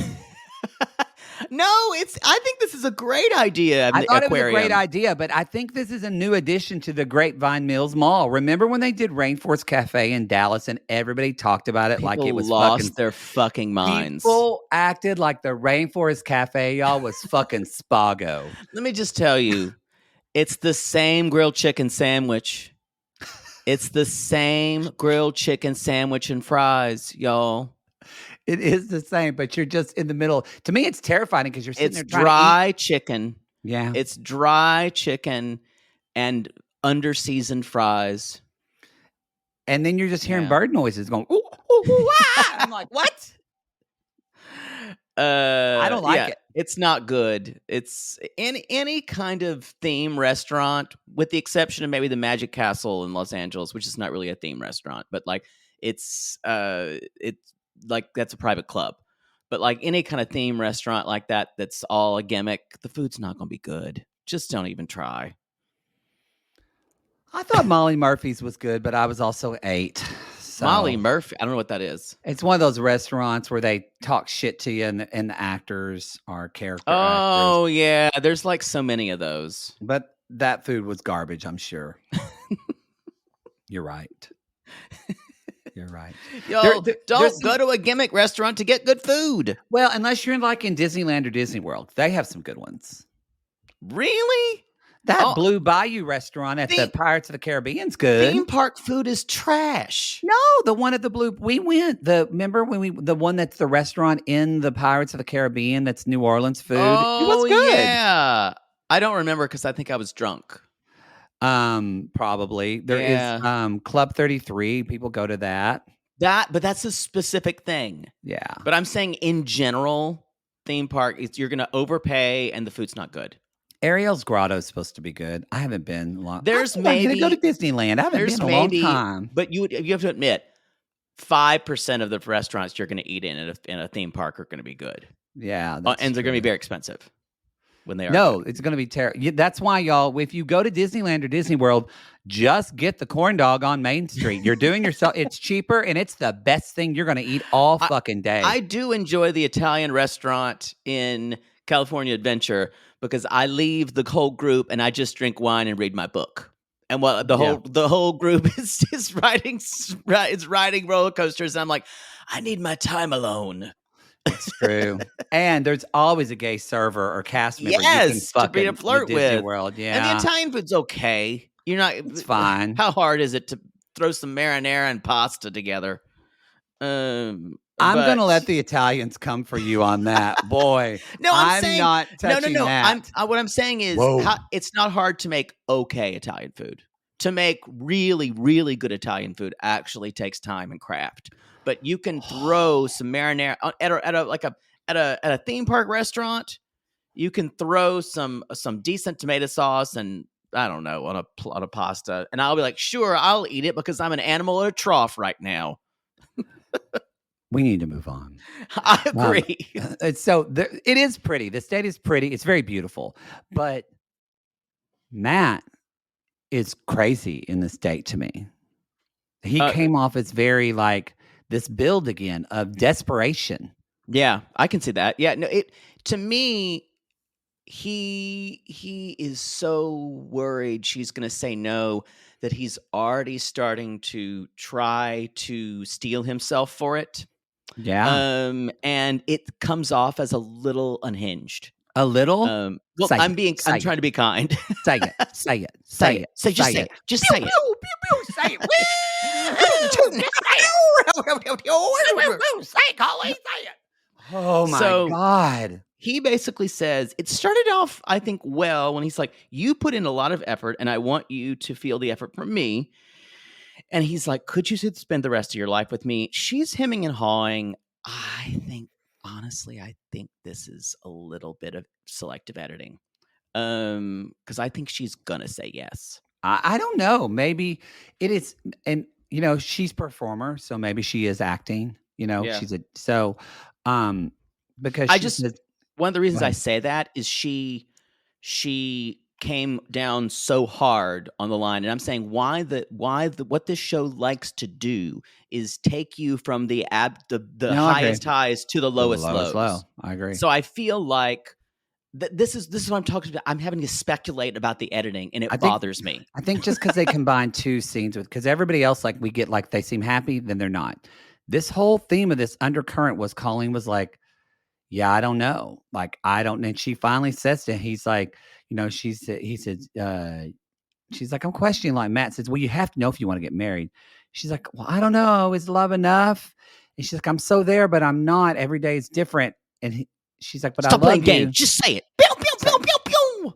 [SPEAKER 2] No, I think this is a great idea.
[SPEAKER 1] I thought it was a great idea, but I think this is a new addition to the Grapevine Mills Mall. Remember when they did Rainforest Cafe in Dallas and everybody talked about it like it was
[SPEAKER 2] lost their fucking minds.
[SPEAKER 1] People acted like the Rainforest Cafe, y'all, was fucking Spago.
[SPEAKER 2] Let me just tell you, it's the same grilled chicken sandwich. It's the same grilled chicken sandwich and fries, y'all.
[SPEAKER 1] It is the same, but you're just in the middle. To me, it's terrifying because you're sitting there trying
[SPEAKER 2] dry
[SPEAKER 1] to eat.
[SPEAKER 2] chicken.
[SPEAKER 1] Yeah.
[SPEAKER 2] It's dry chicken and under-seasoned fries.
[SPEAKER 1] And then you're just hearing bird noises going, ooh, ooh, ooh, ah! I'm like, what? I don't like it.
[SPEAKER 2] It's not good. It's any kind of theme restaurant, with the exception of maybe the Magic Castle in Los Angeles, which is not really a theme restaurant, but like it's like that's a private club. But like any kind of theme restaurant like that, that's all a gimmick, the food's not going to be good. Just don't even try.
[SPEAKER 1] I thought Molly Murphy's was good, but I was also 8. So.
[SPEAKER 2] Molly Murphy, I don't know what that is.
[SPEAKER 1] It's one of those restaurants where they talk shit to you and the actors are character
[SPEAKER 2] Oh,
[SPEAKER 1] actors.
[SPEAKER 2] Yeah. There's like so many of those.
[SPEAKER 1] But that food was garbage, I'm sure. You're right. You're right.
[SPEAKER 2] Yo, don't go to a gimmick restaurant to get good food.
[SPEAKER 1] Well, unless you're in Disneyland or Disney World. They have some good ones.
[SPEAKER 2] Really?
[SPEAKER 1] That Blue Bayou restaurant at the Pirates of the Caribbean's good.
[SPEAKER 2] Theme park food is trash.
[SPEAKER 1] No, the one at the Blue. We went. Remember when the one that's the restaurant in the Pirates of the Caribbean that's New Orleans food.
[SPEAKER 2] Oh,
[SPEAKER 1] it was good.
[SPEAKER 2] Yeah. I don't remember because I think I was drunk.
[SPEAKER 1] Probably there is Club 33. People go to that.
[SPEAKER 2] But that's a specific thing.
[SPEAKER 1] Yeah.
[SPEAKER 2] But I'm saying in general, theme park, you're going to overpay and the food's not good.
[SPEAKER 1] Ariel's Grotto is supposed to be good. I haven't been long.
[SPEAKER 2] There's
[SPEAKER 1] I'm
[SPEAKER 2] maybe
[SPEAKER 1] going to go to Disneyland. I haven't been in a long time.
[SPEAKER 2] But you have to admit, 5% of the restaurants you're going to eat in a theme park are going to be good.
[SPEAKER 1] Yeah,
[SPEAKER 2] and they're going to be very expensive when they are.
[SPEAKER 1] No, it's going to be terrible. That's why, y'all, if you go to Disneyland or Disney World, just get the corn dog on Main Street. You're doing yourself. It's cheaper and it's the best thing you're going to eat all fucking day.
[SPEAKER 2] I do enjoy the Italian restaurant in California Adventure because I leave the whole group and I just drink wine and read my book. And while the whole group is riding roller coasters, and I'm like, I need my time alone.
[SPEAKER 1] It's true. And there's always a gay server or cast member you can fucking
[SPEAKER 2] flirt with.
[SPEAKER 1] Disney World. Yeah.
[SPEAKER 2] And the Italian food's okay.
[SPEAKER 1] It's fine.
[SPEAKER 2] How hard is it to throw some marinara and pasta together?
[SPEAKER 1] I'm going to let the Italians come for you on that. Boy,
[SPEAKER 2] no, I'm saying,
[SPEAKER 1] not touching that.
[SPEAKER 2] What I'm saying is it's not hard to make okay Italian food. To make really, really good Italian food actually takes time and craft. but you can throw some marinara at a theme park restaurant. You can throw some decent tomato sauce and I don't know on a pasta, and I'll be like, sure, I'll eat it because I'm an animal in a trough right now.
[SPEAKER 1] We need to move on.
[SPEAKER 2] I agree.
[SPEAKER 1] It is pretty. The state is pretty. It's very beautiful, but Matt is crazy in the state to me. He came off as very like this build again of desperation.
[SPEAKER 2] Yeah, I can see that. Yeah, no, to me, he is so worried she's going to say no that he's already starting to try to steel himself for it.
[SPEAKER 1] Yeah.
[SPEAKER 2] And it comes off as a little unhinged.
[SPEAKER 1] A little?
[SPEAKER 2] Well, I'm trying to be kind.
[SPEAKER 1] Say it. Say it.
[SPEAKER 2] Say it. Just say it. Just say it.
[SPEAKER 1] Say it.
[SPEAKER 3] Say it, Colleen. Say it.
[SPEAKER 1] Oh my God.
[SPEAKER 2] He basically says it started off, I think, well, when he's like, you put in a lot of effort and I want you to feel the effort from me. And he's like, could you spend the rest of your life with me? She's hemming and hawing. Honestly, I think this is a little bit of selective editing. Because I think she's going to say yes.
[SPEAKER 1] I don't know. Maybe it is. And, she's performer. So maybe she is acting,
[SPEAKER 2] Yeah.
[SPEAKER 1] because
[SPEAKER 2] one of the reasons I say that is she came down so hard on the line, and I'm saying what this show likes to do is take you from the highest highs to the lowest lows.
[SPEAKER 1] Low. I agree.
[SPEAKER 2] So I feel like this is what I'm talking about. I'm having to speculate about the editing, and it bothers me.
[SPEAKER 1] I think just because they combine two scenes because everybody else, like we get like they seem happy, then they're not. This whole theme of this undercurrent was Colleen was like, yeah, I don't know. Like, I don't know. And she finally says to him, he's like, he said, she's like, I'm questioning. Like Matt says, well, you have to know if you want to get married. She's like, well, I don't know. Is love enough? And she's like, I'm so there, but I'm not. Every day is different. And she's like, but
[SPEAKER 2] Stop
[SPEAKER 1] I love
[SPEAKER 2] playing games.
[SPEAKER 1] you.
[SPEAKER 2] Just say it. Pew, pew, pew, pew, pew.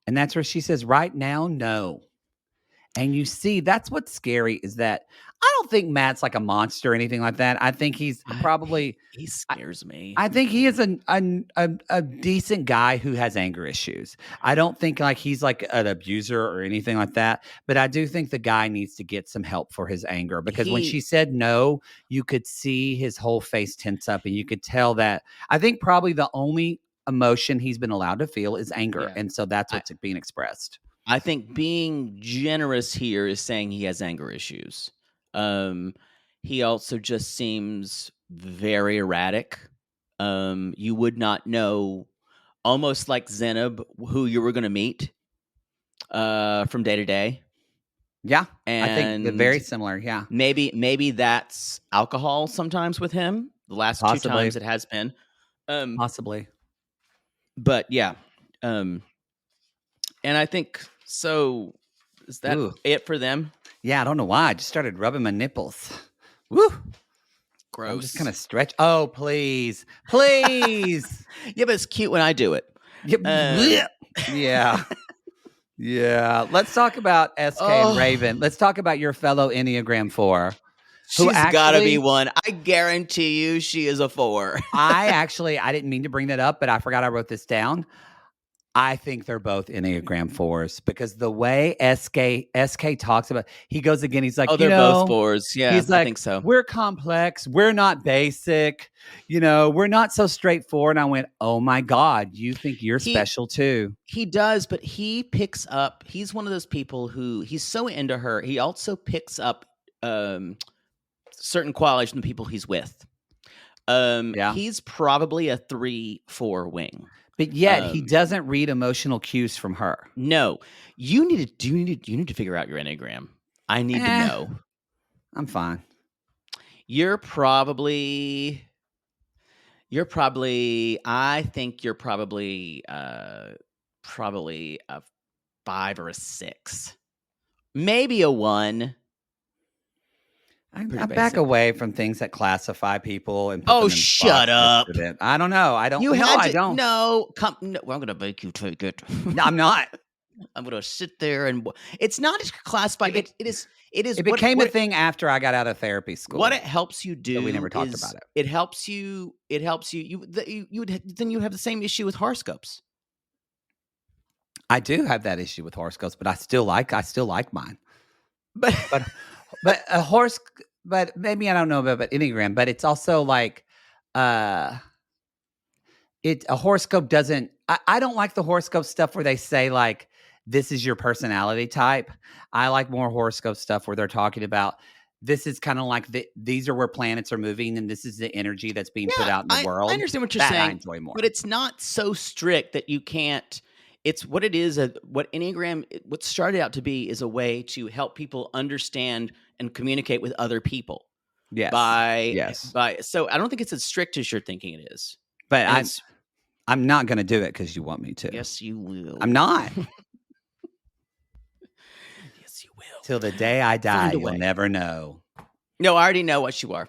[SPEAKER 1] And that's where she says, right now, no. And you see, that's what's scary is that I don't think Matt's like a monster or anything like that. I think he's probably
[SPEAKER 2] he scares me.
[SPEAKER 1] I think he is a decent guy who has anger issues. I don't think like he's like an abuser or anything like that. But I do think the guy needs to get some help for his anger because when she said no, you could see his whole face tense up and you could tell that I think probably the only emotion he's been allowed to feel is anger. Yeah. And so that's what's being expressed.
[SPEAKER 2] I think being generous here is saying he has anger issues. He also just seems very erratic. You would not know, almost like Zenab, who you were going to meet from day to day.
[SPEAKER 1] Yeah, and I think they're very similar. Yeah,
[SPEAKER 2] maybe that's alcohol sometimes with him. The last two times it has been,
[SPEAKER 1] possibly.
[SPEAKER 2] But yeah, and I think so. Is that it for them?
[SPEAKER 1] Yeah, I don't know why. I just started rubbing my nipples. Woo!
[SPEAKER 2] Gross.
[SPEAKER 1] I'm just kind of stretch. Oh, please. Please.
[SPEAKER 2] Yeah, but it's cute when I do it.
[SPEAKER 1] Yeah. Yeah. Let's talk about SK and Raven. Let's talk about your fellow Enneagram 4.
[SPEAKER 2] She's got to be one. I guarantee you she is a 4.
[SPEAKER 1] I didn't mean to bring that up, but I forgot I wrote this down. I think they're both Enneagram 4s because the way SK talks about, he goes again. He's like,
[SPEAKER 2] they're both 4s. Yeah,
[SPEAKER 1] he's like,
[SPEAKER 2] I think so.
[SPEAKER 1] We're complex. We're not basic. We're not so straightforward. And I went, oh my God, you think you're special too?
[SPEAKER 2] He does, but he picks up. He's one of those people who he's so into her. He also picks up certain qualities from the people he's with. He's probably a 3-4 wing.
[SPEAKER 1] But yet he doesn't read emotional cues from her.
[SPEAKER 2] No, you need to figure out your Enneagram. I need to know.
[SPEAKER 1] I'm fine.
[SPEAKER 2] You're probably. I think you're probably a 5 or a 6, maybe a 1.
[SPEAKER 1] I back away from things that classify people and put them in
[SPEAKER 2] shut up!
[SPEAKER 1] I don't know. I don't.
[SPEAKER 2] You
[SPEAKER 1] no,
[SPEAKER 2] had
[SPEAKER 1] I
[SPEAKER 2] to,
[SPEAKER 1] don't.
[SPEAKER 2] No, well, I'm going to make you take it.
[SPEAKER 1] No, I'm not.
[SPEAKER 2] I'm gonna sit there and it's not classified.
[SPEAKER 1] It,
[SPEAKER 2] It is. It is
[SPEAKER 1] it became a thing after I got out of therapy
[SPEAKER 2] what
[SPEAKER 1] school.
[SPEAKER 2] it helps you
[SPEAKER 1] So we never
[SPEAKER 2] do
[SPEAKER 1] talked
[SPEAKER 2] is
[SPEAKER 1] about it.
[SPEAKER 2] it helps you. It helps you. You would then you have the same issue with horoscopes.
[SPEAKER 1] I do have that issue with horoscopes, but I still like mine.
[SPEAKER 2] But
[SPEAKER 1] But but a horse but maybe I don't know about Enneagram, but it's also like uh a horoscope doesn't I don't like the horoscope stuff where they say like this is your personality type. I like more horoscope stuff where they're talking about this is kind of like these are where planets are moving and this is the energy that's being put
[SPEAKER 2] yeah,
[SPEAKER 1] out in the
[SPEAKER 2] I
[SPEAKER 1] world.
[SPEAKER 2] understand what you're
[SPEAKER 1] That I
[SPEAKER 2] saying,
[SPEAKER 1] enjoy more.
[SPEAKER 2] but it's not so strict that you can't. It's what it is. What Enneagram, what started out to be, is a way to help people understand and communicate with other people.
[SPEAKER 1] Yes.
[SPEAKER 2] By
[SPEAKER 1] Yes.
[SPEAKER 2] so I don't think it's as strict as you're thinking it is.
[SPEAKER 1] But
[SPEAKER 2] And it's
[SPEAKER 1] I'm not going to do it cuz you want me to.
[SPEAKER 2] yes, you will.
[SPEAKER 1] I'm not.
[SPEAKER 2] Yes, you will.
[SPEAKER 1] Till the day I die,
[SPEAKER 2] Find a
[SPEAKER 1] you'll
[SPEAKER 2] way.
[SPEAKER 1] never know.
[SPEAKER 2] No, I already know what you are.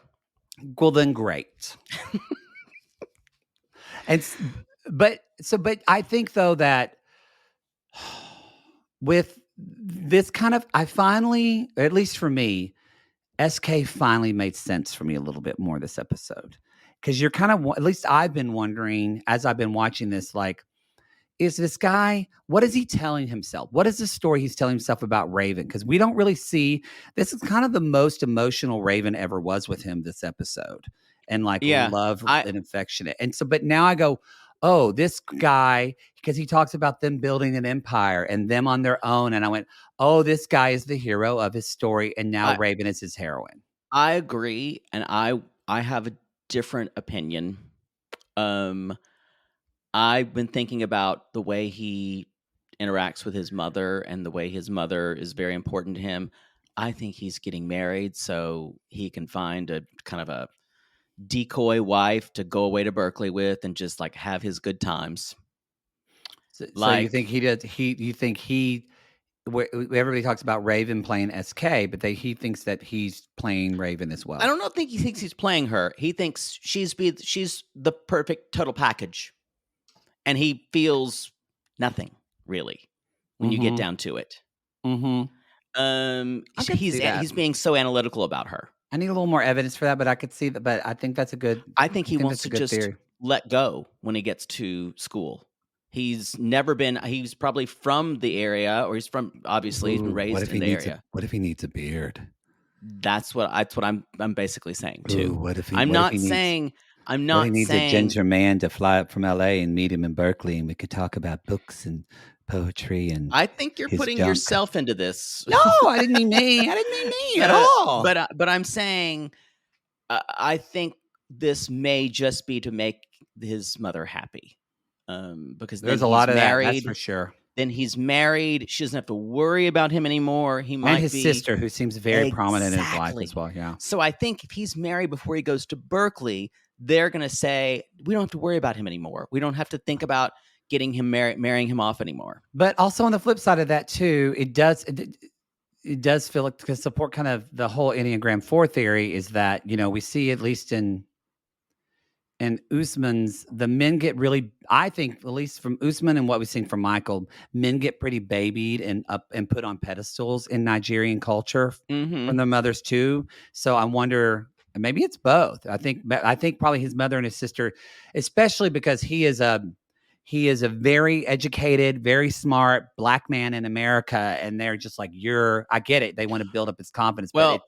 [SPEAKER 1] Well, then great. But I think though that with this kind of, I finally, at least for me, SK finally made sense for me a little bit more this episode. Because you're kind of, at least I've been wondering as I've been watching this, like, is this guy, what is he telling himself? What is the story he's telling himself about Raven? Because we don't really see, this is kind of the most emotional Raven ever was with him this episode. And like
[SPEAKER 2] Yeah,
[SPEAKER 1] love
[SPEAKER 2] I
[SPEAKER 1] and affectionate. And so, but now I go, oh, this guy, because he talks about them building an empire and them on their own. And I went, oh, this guy is the hero of his story. And now
[SPEAKER 2] I
[SPEAKER 1] Raven is his heroine.
[SPEAKER 2] I agree, and I have a different opinion. Um, I've been thinking about the way he interacts with his mother and the way his mother is very important to him. I think he's getting married so he can find a kind of a decoy wife to go away to Berkeley with and just like have his good times.
[SPEAKER 1] So you think
[SPEAKER 2] Like,
[SPEAKER 1] he does, you think he, everybody talks about Raven playing SK, but he thinks that he's playing Raven as
[SPEAKER 2] I
[SPEAKER 1] well.
[SPEAKER 2] don't know, think he thinks he's playing her. He thinks she's the perfect total package. And he feels nothing really when you get
[SPEAKER 1] Mhm.
[SPEAKER 2] down to it.
[SPEAKER 1] Mhm. I could see that.
[SPEAKER 2] He's being so analytical about her.
[SPEAKER 1] I need a little more evidence for that, but I could see that. But I think that's a good.
[SPEAKER 2] I think
[SPEAKER 1] I
[SPEAKER 2] he
[SPEAKER 1] think
[SPEAKER 2] wants
[SPEAKER 1] that's
[SPEAKER 2] to
[SPEAKER 1] a good
[SPEAKER 2] just
[SPEAKER 1] theory.
[SPEAKER 2] let go when he gets to school. He's probably from the area, or he's obviously been raised in the area.
[SPEAKER 1] What if he needs a beard?
[SPEAKER 2] That's what I'm basically saying
[SPEAKER 1] Ooh,
[SPEAKER 2] too.
[SPEAKER 1] what if he?
[SPEAKER 2] I'm
[SPEAKER 1] What if he
[SPEAKER 2] not
[SPEAKER 1] needs?
[SPEAKER 2] saying I'm
[SPEAKER 1] What if he
[SPEAKER 2] not
[SPEAKER 1] needs a
[SPEAKER 2] saying
[SPEAKER 1] ginger man to fly up from LA and meet him in Berkeley, and we could talk about books and poetry and
[SPEAKER 2] I think you're
[SPEAKER 1] his
[SPEAKER 2] putting
[SPEAKER 1] junk?
[SPEAKER 2] yourself into this.
[SPEAKER 1] No, I didn't mean me. I didn't mean me at all.
[SPEAKER 2] But I'm saying I think this may just be to make his mother happy, because then
[SPEAKER 1] There's a
[SPEAKER 2] he's
[SPEAKER 1] lot of that. That's for
[SPEAKER 2] married.
[SPEAKER 1] sure.
[SPEAKER 2] Then he's married. She doesn't have to worry about him anymore. He
[SPEAKER 1] And
[SPEAKER 2] might
[SPEAKER 1] his
[SPEAKER 2] be
[SPEAKER 1] sister, who seems very prominent in his life
[SPEAKER 2] exactly.
[SPEAKER 1] as well. Yeah.
[SPEAKER 2] So I think if he's married before he goes to Berkeley, they're going to say we don't have to worry about him anymore. We don't have to think about getting him marrying him off anymore.
[SPEAKER 1] But also on the flip side of that too, it does feel like to support kind of the whole Enneagram 4 theory is that, we see at least in Usman's, the men get really, I think, at least from Usman and what we've seen from Michael, men get pretty babied and up and put on pedestals in Nigerian culture
[SPEAKER 2] Mm-hmm.
[SPEAKER 1] from their mothers too. So I wonder, maybe it's both. I think probably his mother and his sister, especially because he is a very educated, very smart Black man in America, and they're just like, I get it. They want to build up his confidence,
[SPEAKER 2] Well,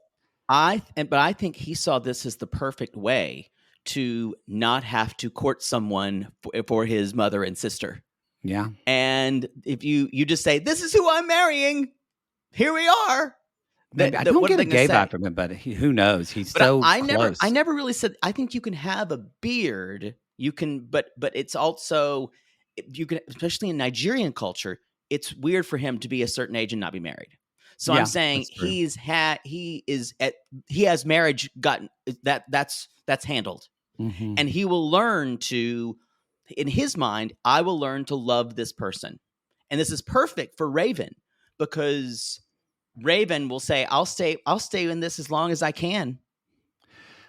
[SPEAKER 2] but I think he saw this as the perfect way to not have to court someone for his mother and sister.
[SPEAKER 1] yeah.
[SPEAKER 2] And if you just say, "This is who I'm marrying," here we are.
[SPEAKER 1] Maybe I don't get a gay vibe from him, but who knows? He's so close.
[SPEAKER 2] I never really said. I think you can have a beard. You can, but it's also you can, especially in Nigerian culture, it's weird for him to be a certain age and not be married. So
[SPEAKER 1] Yeah,
[SPEAKER 2] I'm saying
[SPEAKER 1] that's true.
[SPEAKER 2] he has marriage gotten that's handled,
[SPEAKER 1] Mhm.
[SPEAKER 2] and he will learn to, in his mind, I will learn to love this person, and this is perfect for Raven because Raven will say, I'll stay in this as long as I can.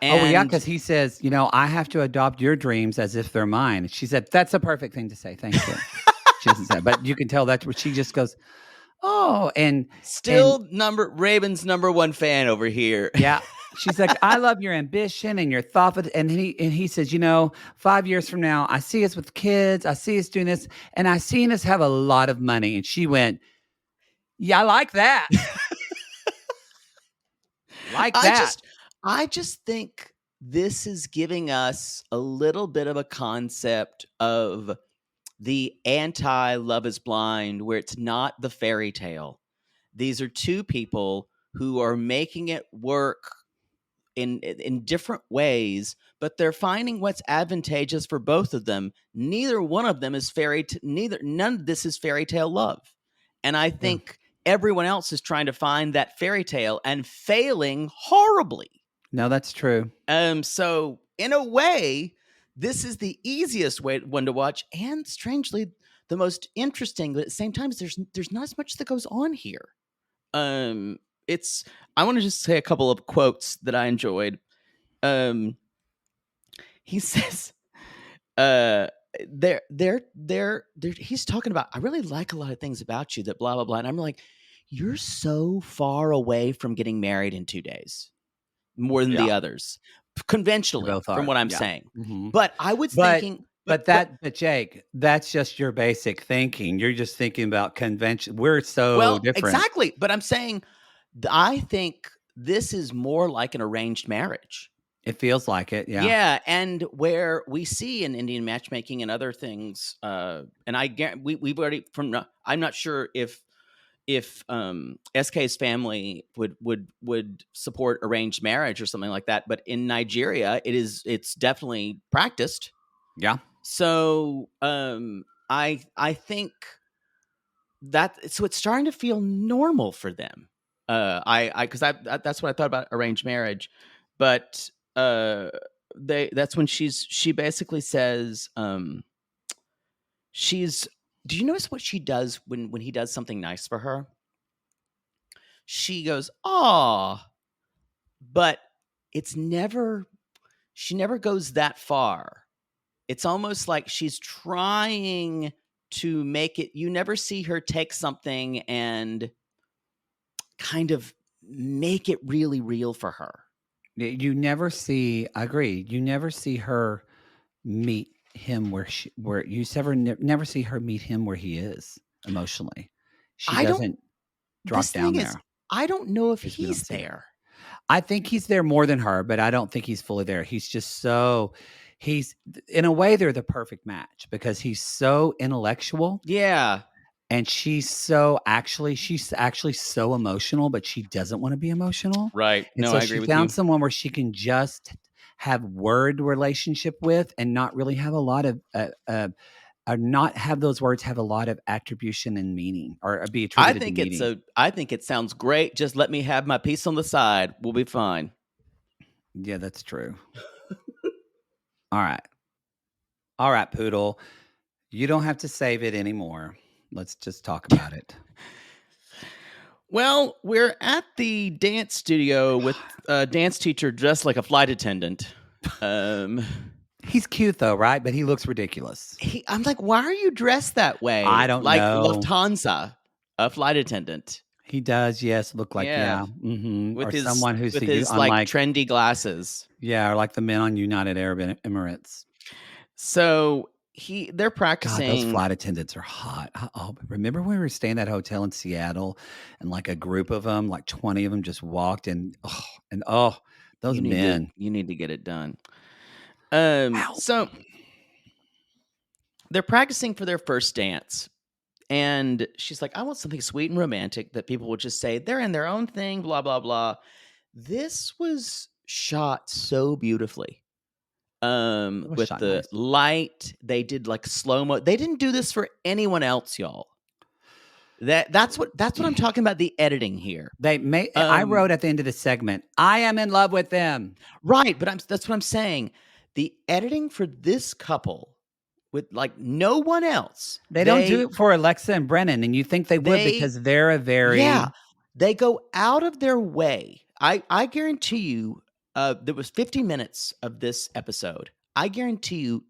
[SPEAKER 1] Oh, well, yeah,
[SPEAKER 2] And
[SPEAKER 1] because he says, I have to adopt your dreams as if they're mine. She said, that's a perfect thing to say. Thank you. She doesn't say it, but you can tell that's what she just goes, "Oh," and
[SPEAKER 2] Still Raven's number one fan over here.
[SPEAKER 1] yeah. She's like, "I love your ambition and your thought," and he says, " 5 years from now, I see us with kids, I see us doing this, and I seen us have a lot of money." And she went, "Yeah, I like that. Like
[SPEAKER 2] I
[SPEAKER 1] that."
[SPEAKER 2] just I just think this is giving us a little bit of a concept of the anti Love is Blind, where it's not the fairy tale. These are two people who are making it work in different ways, but they're finding what's advantageous for both of them. Neither one of them is none of this is fairy tale love. And I
[SPEAKER 1] Yeah.
[SPEAKER 2] think everyone else is trying to find that fairy tale and failing horribly.
[SPEAKER 1] No, that's true.
[SPEAKER 2] So in a way, this is the easiest one to watch, and strangely, the most interesting. But at the same time, there's not as much that goes on here. It's I want to just say a couple of quotes that I enjoyed. He says, they're he's talking about, I really like a lot of things about you that blah blah blah, and I'm like, you're so far away from getting married in 2 days, more than
[SPEAKER 1] Yeah.
[SPEAKER 2] the others,
[SPEAKER 1] They
[SPEAKER 2] conventionally,
[SPEAKER 1] both
[SPEAKER 2] from
[SPEAKER 1] are.
[SPEAKER 2] what I'm
[SPEAKER 1] Yeah.
[SPEAKER 2] saying.
[SPEAKER 1] Mhm.
[SPEAKER 2] But I was
[SPEAKER 1] But
[SPEAKER 2] thinking,
[SPEAKER 1] but Jake, that's just your basic thinking. You're just thinking about convention. We're so
[SPEAKER 2] well,
[SPEAKER 1] different.
[SPEAKER 2] exactly. But I'm saying, I think this is more like an arranged marriage.
[SPEAKER 1] It feels like it. Yeah.
[SPEAKER 2] Yeah, and where we see in Indian matchmaking and other things, and we've already I'm not sure if SK's family would support arranged marriage or something like that, but in Nigeria, it's definitely practiced.
[SPEAKER 1] Yeah.
[SPEAKER 2] So I think so it's starting to feel normal for them. Because that's what I thought about arranged marriage, but that's when she basically says, she's do you notice what she does when he does something nice for her? She goes, "Aw," but it's never she never goes that far. It's almost like she's trying to make it, you never see her take something and kind of make it really real for her.
[SPEAKER 1] You never see. I agree. You never see her meet him where you never see her meet him where he is emotionally. She
[SPEAKER 2] I don't
[SPEAKER 1] doesn't drop
[SPEAKER 2] This
[SPEAKER 1] down
[SPEAKER 2] thing is,
[SPEAKER 1] there
[SPEAKER 2] I don't know if
[SPEAKER 1] because we don't
[SPEAKER 2] he's
[SPEAKER 1] see that.
[SPEAKER 2] there.
[SPEAKER 1] I think he's there more than her, but I don't think he's fully there. He's just he's in a way they're the perfect match because he's so intellectual
[SPEAKER 2] Yeah.
[SPEAKER 1] and she's actually so emotional, but she doesn't want to be emotional.
[SPEAKER 2] Right.
[SPEAKER 1] And
[SPEAKER 2] No,
[SPEAKER 1] so
[SPEAKER 2] I agree
[SPEAKER 1] she
[SPEAKER 2] with you.
[SPEAKER 1] found someone where she can just have word relationship with and not really have a lot of or not have those words have a lot of attribution and meaning or be attributed to meaning.
[SPEAKER 2] I think it sounds great. Just let me have my piece on the side. We'll be fine.
[SPEAKER 1] Yeah, that's true. All right. All right, Poodle. You don't have to save it anymore. Let's just talk about it.
[SPEAKER 2] Well, we're at the dance studio with a dance teacher dressed like a flight attendant.
[SPEAKER 1] He's cute though, right? But he looks ridiculous.
[SPEAKER 2] I'm like, why are you dressed that way?
[SPEAKER 1] I don't
[SPEAKER 2] like
[SPEAKER 1] know.
[SPEAKER 2] Lufthansa, a flight attendant.
[SPEAKER 1] He does, yes, look like
[SPEAKER 2] Yeah.
[SPEAKER 1] Mhm. Or
[SPEAKER 2] With
[SPEAKER 1] someone who's
[SPEAKER 2] with his like
[SPEAKER 1] unlike
[SPEAKER 2] trendy glasses.
[SPEAKER 1] or like the men on United Arab Emirates.
[SPEAKER 2] So they're
[SPEAKER 1] God,
[SPEAKER 2] practicing.
[SPEAKER 1] those flight attendants are hot. Oh, remember when we were staying at that hotel in Seattle and like a group of them, like 20 of them just walked those
[SPEAKER 2] you
[SPEAKER 1] men.
[SPEAKER 2] need to get it done.
[SPEAKER 1] Ow.
[SPEAKER 2] So they're practicing for their first dance. And she's like, I want something sweet and romantic that people would just say they're in their own thing, blah, blah, blah. This was shot so beautifully. With
[SPEAKER 1] shot
[SPEAKER 2] the
[SPEAKER 1] nice.
[SPEAKER 2] light, they did like slow-mo. They didn't do this for anyone else, y'all. That's what I'm talking about, the editing here.
[SPEAKER 1] I wrote at the end of the segment, I am in love with them.
[SPEAKER 2] Right, but that's what I'm saying. The editing for this couple with like no one else.
[SPEAKER 1] They don't do it for Alexa and Brennan, and you think they would because they're a very
[SPEAKER 2] they go out of their way. I guarantee you, there was 50 minutes of this episode. I guarantee you,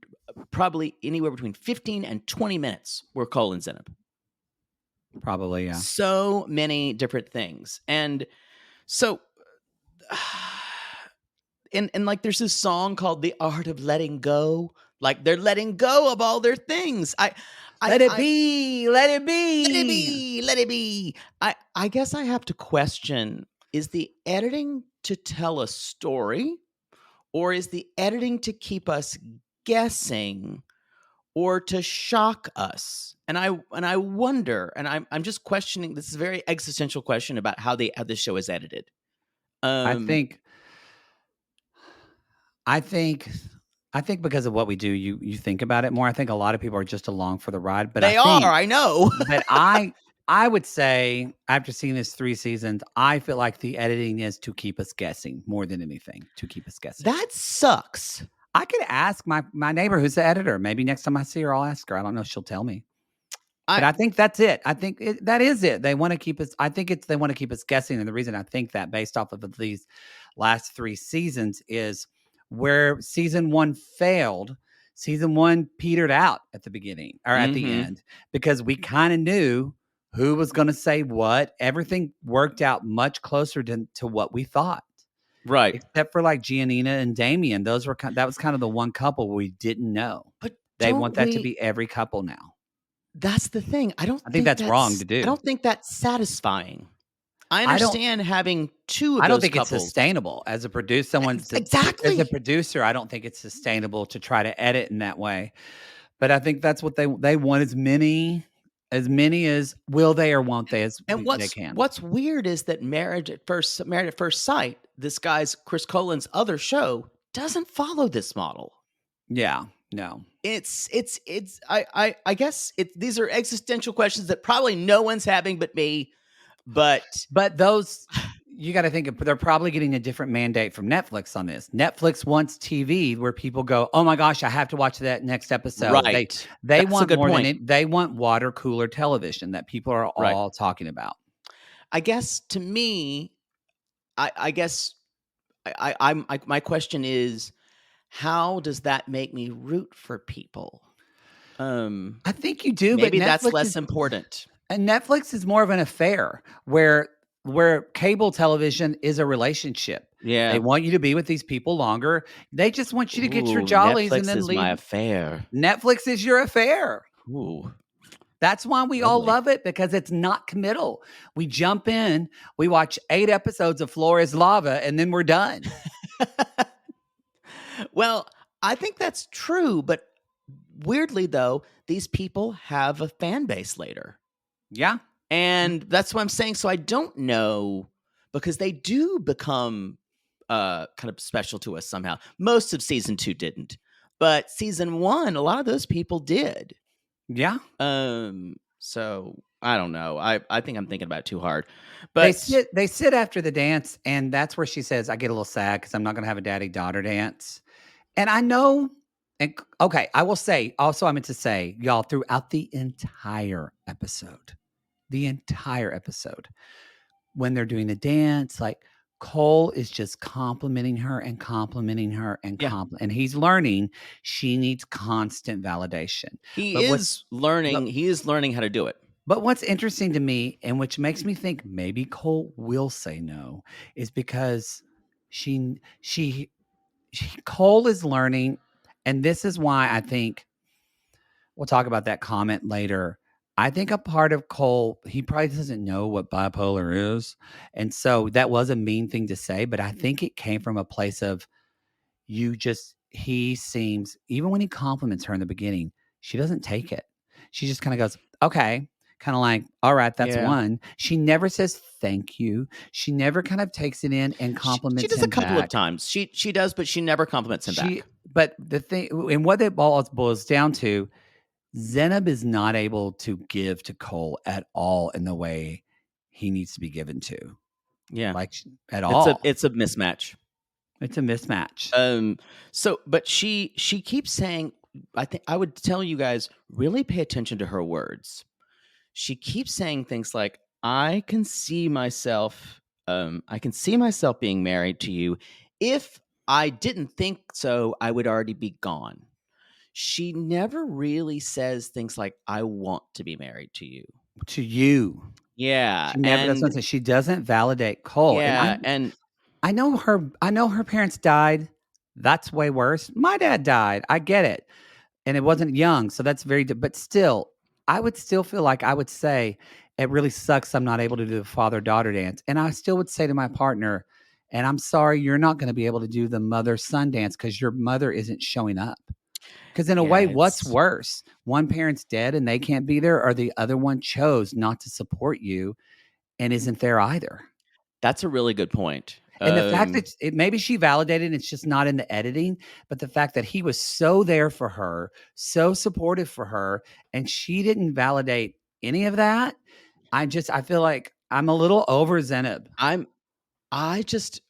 [SPEAKER 2] probably anywhere between 15 and 20 minutes were Colin's in it.
[SPEAKER 1] Probably, yeah.
[SPEAKER 2] So many different things. And so and like there's this song called The Art of Letting Go. Like they're letting go of all their things.
[SPEAKER 1] Let it
[SPEAKER 2] I
[SPEAKER 1] be. Let it
[SPEAKER 2] let it
[SPEAKER 1] be.
[SPEAKER 2] be, let it be. I guess I have to question, is the editing to tell a story, or is the editing to keep us guessing, or to shock us? And I wonder, and I'm just questioning, this is a very existential question about how this show is edited.
[SPEAKER 1] I
[SPEAKER 2] Um
[SPEAKER 1] think I think I think because of what we do, you think about it more. I think a lot of people are just along for the ride, but
[SPEAKER 2] they are, I know.
[SPEAKER 1] I would say after seeing this 3 seasons, I feel like the editing is to keep us guessing more than anything, to keep us guessing.
[SPEAKER 2] That sucks.
[SPEAKER 1] I could ask my neighbor who's the editor. Maybe next time I see her, I'll ask her. I don't know if she'll tell me. But I think that's it. I think that is it. They wanna keep us, I think they wanna keep us guessing, and the reason I think that based off of these last 3 seasons is where season 1 failed, season 1 petered out at the beginning or at the
[SPEAKER 2] Mhm.
[SPEAKER 1] end because we kinda knew who was gonna say what. Everything worked out much closer to what we thought,
[SPEAKER 2] Right.
[SPEAKER 1] except for, like, Giannina and Damien. That was kind of the one couple we didn't know.
[SPEAKER 2] But
[SPEAKER 1] They want
[SPEAKER 2] don't
[SPEAKER 1] that to
[SPEAKER 2] we
[SPEAKER 1] be every couple now.
[SPEAKER 2] that's the thing.
[SPEAKER 1] I think that's wrong to
[SPEAKER 2] I
[SPEAKER 1] do.
[SPEAKER 2] don't think that's satisfying. I
[SPEAKER 1] I don't
[SPEAKER 2] understand having 2 of
[SPEAKER 1] I don't
[SPEAKER 2] those
[SPEAKER 1] think it's
[SPEAKER 2] couples.
[SPEAKER 1] sustainable as a as a
[SPEAKER 2] Exactly.
[SPEAKER 1] producer, I don't think it's sustainable to try to edit in that way. But I think that's what they want as will they or won't they
[SPEAKER 2] And
[SPEAKER 1] they
[SPEAKER 2] what's
[SPEAKER 1] can.
[SPEAKER 2] what's weird is that Married at First Sight, this guy's Chris Colin's other show, doesn't follow this model.
[SPEAKER 1] Yeah, no.
[SPEAKER 2] It's I guess these are existential questions that probably no one's having but me, but
[SPEAKER 1] But those you gotta think they're probably getting a different mandate from Netflix on this. Netflix wants TV where people go, "Oh my gosh, I have to watch that next episode."
[SPEAKER 2] right.
[SPEAKER 1] They
[SPEAKER 2] That's a
[SPEAKER 1] want
[SPEAKER 2] good
[SPEAKER 1] more than
[SPEAKER 2] point.
[SPEAKER 1] it they want water cooler television that people are
[SPEAKER 2] Right.
[SPEAKER 1] all talking about.
[SPEAKER 2] I guess to me, I guess my question is, how does that make me root for people?
[SPEAKER 1] I think you do, but
[SPEAKER 2] Maybe that's less important.
[SPEAKER 1] Netflix is more of an affair where cable television is a relationship. They
[SPEAKER 2] Yeah.
[SPEAKER 1] want you to be with these people longer. They just want you to get your
[SPEAKER 2] Ooh,
[SPEAKER 1] jollies and
[SPEAKER 2] Netflix
[SPEAKER 1] then
[SPEAKER 2] is my
[SPEAKER 1] leave.
[SPEAKER 2] affair.
[SPEAKER 1] Netflix is your affair.
[SPEAKER 2] Ooh,
[SPEAKER 1] That's why we all
[SPEAKER 2] lovely.
[SPEAKER 1] love it because it's not committal. We jump in, we watch 8 episodes of Floor is Lava, and then we're done.
[SPEAKER 2] Well, I think that's true, but weirdly though, these people have a fan base later.
[SPEAKER 1] Yeah.
[SPEAKER 2] And that's what I'm saying. So I don't know, because they do become kind of special to us somehow. Most of season 2 didn't. But season 1, a lot of those people did.
[SPEAKER 1] Yeah.
[SPEAKER 2] So I don't know. I think I'm thinking about it too hard.
[SPEAKER 1] They
[SPEAKER 2] But
[SPEAKER 1] sit after the dance, and that's where she says, "I get a little sad because I'm not gonna have a daddy-daughter dance." And I know okay, I will say, also, I meant to say, y'all, throughout the entire episode, when they're doing the dance, like, Cole is just complimenting her and complimenting her and
[SPEAKER 2] yeah,
[SPEAKER 1] and he's learning she needs constant validation. But
[SPEAKER 2] he is learning how to do it.
[SPEAKER 1] what's interesting to me, and which makes me think maybe Cole will say no, is because she she Cole is learning, and this is why I think we'll talk about that comment later. I think a part of Cole, he probably doesn't know what bipolar is. And so that was a mean thing to say, but I think it came from a place of he seems, even when he compliments her in the beginning, she doesn't take it. She just kind of goes, okay, kind of like, all right, that's
[SPEAKER 2] Yeah.
[SPEAKER 1] one. She never says thank you. She never kind of takes it in and
[SPEAKER 2] She
[SPEAKER 1] compliments
[SPEAKER 2] does a
[SPEAKER 1] him
[SPEAKER 2] couple of
[SPEAKER 1] back.
[SPEAKER 2] times. She does, but she never compliments him back.
[SPEAKER 1] But the thing, and what it boils down to, Zenab is not able to give to Cole at all in the way he needs to be given to,
[SPEAKER 2] Yeah.
[SPEAKER 1] like at all.
[SPEAKER 2] It's a mismatch.
[SPEAKER 1] It's a mismatch.
[SPEAKER 2] So but she keeps saying, I think I would tell you guys, really pay attention to her words. She keeps saying things like, I can see myself being married to you. If I didn't think so, I would already be gone. she never really says things like, "I want to be married to you."
[SPEAKER 1] To you.
[SPEAKER 2] Yeah,
[SPEAKER 1] She never that's what I'm
[SPEAKER 2] and
[SPEAKER 1] saying, she doesn't validate Cole, and
[SPEAKER 2] yeah, and
[SPEAKER 1] I know her parents died. That's way worse. My dad died, I get it, and it wasn't young, so that's very but still, I would still feel like I would say, "It really sucks I'm not able to do the father-daughter dance," and I still would say to my partner, "And I'm sorry you're not gonna be able to do the mother-son dance because your mother isn't showing up." Because in a
[SPEAKER 2] yeah,
[SPEAKER 1] way, what's
[SPEAKER 2] it's
[SPEAKER 1] worse? One parent's dead and they can't be there, or the other one chose not to support you and isn't there either.
[SPEAKER 2] that's a really good point.
[SPEAKER 1] And the fact that maybe she validated it's just not in the editing, but the fact that he was so there for her, so supportive for her, and she didn't validate any of that, I feel like I'm a little over Zenib.
[SPEAKER 2] I'm I just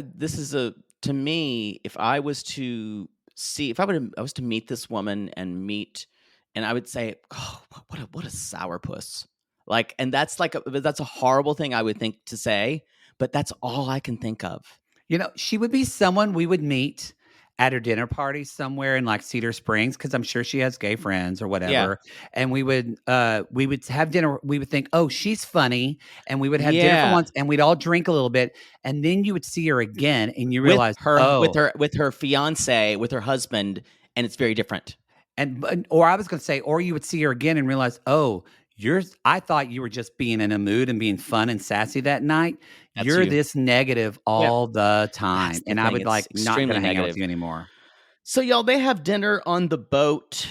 [SPEAKER 2] this is a to me, if I was to see if I was to meet this woman and I would say, "Oh, what a sourpuss." Like, and that's like that's a horrible thing I would think to say, but that's all I can think of.
[SPEAKER 1] You know, she would be someone we would meet at her dinner party somewhere in, like, Cedar Springs, because 'cause I'm sure she has gay friends or
[SPEAKER 2] Yeah.
[SPEAKER 1] whatever, and we would have dinner we would think, "Oh, she's funny," and we would have dinner for
[SPEAKER 2] Yeah.
[SPEAKER 1] once, and we'd all drink a little bit, and then you would see her again, and you realize, "Oh."
[SPEAKER 2] With her fiance, with her husband, and it's very different.
[SPEAKER 1] Or I was gonna say, or you would see her again and realize, "Oh, I thought you were just being in a mood and being fun and sassy that night.
[SPEAKER 2] That's
[SPEAKER 1] You're
[SPEAKER 2] you.
[SPEAKER 1] this negative
[SPEAKER 2] Yep.
[SPEAKER 1] all the time,
[SPEAKER 2] That's the
[SPEAKER 1] and I
[SPEAKER 2] thing.
[SPEAKER 1] would,
[SPEAKER 2] It's
[SPEAKER 1] like, not
[SPEAKER 2] extremely
[SPEAKER 1] gonna hang out with
[SPEAKER 2] negative.
[SPEAKER 1] you anymore."
[SPEAKER 2] So, y'all, they have dinner on the boat.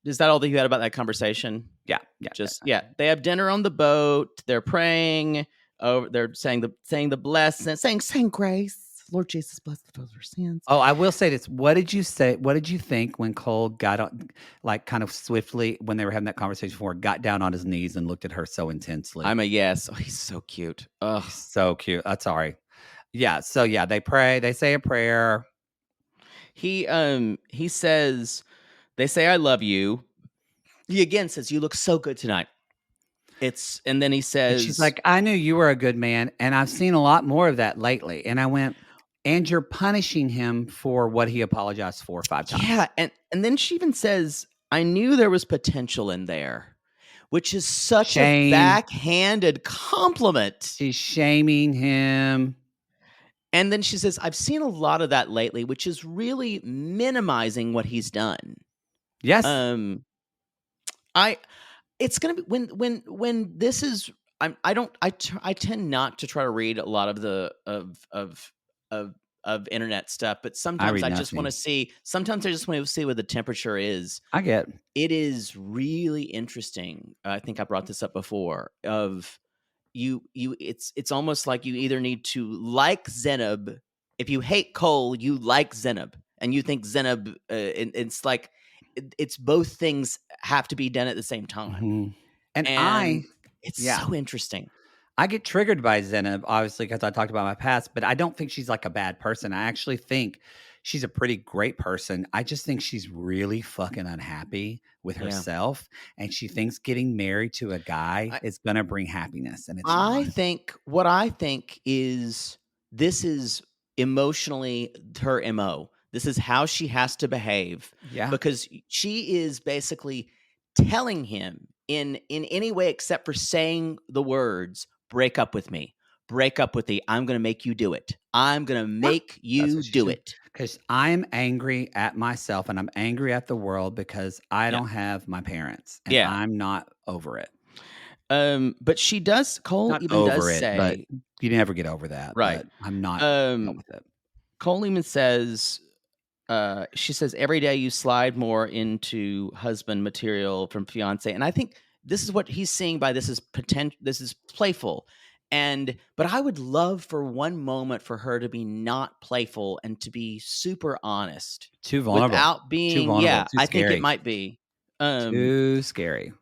[SPEAKER 2] Is that all that you had about that conversation?
[SPEAKER 1] Yeah, yeah,
[SPEAKER 2] Just yeah, they have dinner on the boat. They're praying. Oh, they're saying the blessing, saying grace. Lord Jesus, bless the our sins.
[SPEAKER 1] Oh, I will say this. What did you think when Cole got on, like, kind of swiftly when they were having that conversation before, got down on his knees and looked at her so intensely?
[SPEAKER 2] I'm a yes. Oh, he's so cute. Ugh.
[SPEAKER 1] He's so cute. Sorry. Yeah, so yeah, they pray, they say a prayer,
[SPEAKER 2] He says they say I love you. He again says you look so good tonight. And then he
[SPEAKER 1] and she's
[SPEAKER 2] says
[SPEAKER 1] like, "I knew you were a good man, and I've seen a lot more of that lately." And I went, "And you're punishing him for what he apologized for 5
[SPEAKER 2] yeah,
[SPEAKER 1] times."
[SPEAKER 2] and then she even says I knew there was potential in there, which is such a
[SPEAKER 1] Shame.
[SPEAKER 2] backhanded compliment.
[SPEAKER 1] She's shaming him.
[SPEAKER 2] And then she says, I've seen a lot of that lately, which is really minimizing what he's done.
[SPEAKER 1] Yes,
[SPEAKER 2] Um, I it's gonna be when this is I don't I tend not to try to read a lot of the of of internet stuff, but
[SPEAKER 1] I
[SPEAKER 2] sometimes
[SPEAKER 1] read
[SPEAKER 2] I just want to
[SPEAKER 1] nothing.
[SPEAKER 2] see sometimes I just want to see what the temperature is.
[SPEAKER 1] I get
[SPEAKER 2] It is really interesting. I think I brought this up before of it's almost like you either need to like Zenub. If you hate Cole, you like Zenub, and you think Zenub. It's like it's both things have to be done at the same time,
[SPEAKER 1] Mhm. And
[SPEAKER 2] and it's
[SPEAKER 1] yeah.
[SPEAKER 2] so interesting.
[SPEAKER 1] I get triggered by Zenib, obviously, because I talked about my past, but I don't think she's like a bad person. I actually think she's a pretty great person. I just think she's really fucking unhappy with
[SPEAKER 2] Yeah,
[SPEAKER 1] herself. And she thinks getting married to a guy
[SPEAKER 2] I
[SPEAKER 1] is going to bring happiness, and it's
[SPEAKER 2] I
[SPEAKER 1] not.
[SPEAKER 2] think what I think is this is emotionally her MO. This is how she has to behave
[SPEAKER 1] Yeah.
[SPEAKER 2] because she is basically telling him in any way except for saying the words break up with me. Break up with me. I'm going to make you do it. I'm going to
[SPEAKER 1] Yeah.
[SPEAKER 2] make
[SPEAKER 1] That's
[SPEAKER 2] you
[SPEAKER 1] what she's
[SPEAKER 2] do
[SPEAKER 1] doing.
[SPEAKER 2] it.
[SPEAKER 1] Because I'm angry at myself and I'm angry at the world because I
[SPEAKER 2] Yeah.
[SPEAKER 1] don't have my parents and
[SPEAKER 2] Yeah.
[SPEAKER 1] I'm not over it.
[SPEAKER 2] But she does Cole
[SPEAKER 1] Not
[SPEAKER 2] even does
[SPEAKER 1] over it, but
[SPEAKER 2] say,
[SPEAKER 1] you never get over that.
[SPEAKER 2] right.
[SPEAKER 1] But I'm not dealt
[SPEAKER 2] Um
[SPEAKER 1] with it.
[SPEAKER 2] Cole even says she says every day you slide more into husband material from fiance, and I think this is what he's seeing by this is potential. This is playful, and but I would love for one moment for her to be not playful and to be super honest
[SPEAKER 1] Too vulnerable.
[SPEAKER 2] without
[SPEAKER 1] Too
[SPEAKER 2] being.
[SPEAKER 1] vulnerable.
[SPEAKER 2] Yeah,
[SPEAKER 1] Too
[SPEAKER 2] I think it
[SPEAKER 1] scary.
[SPEAKER 2] might be. Um,
[SPEAKER 1] Too scary.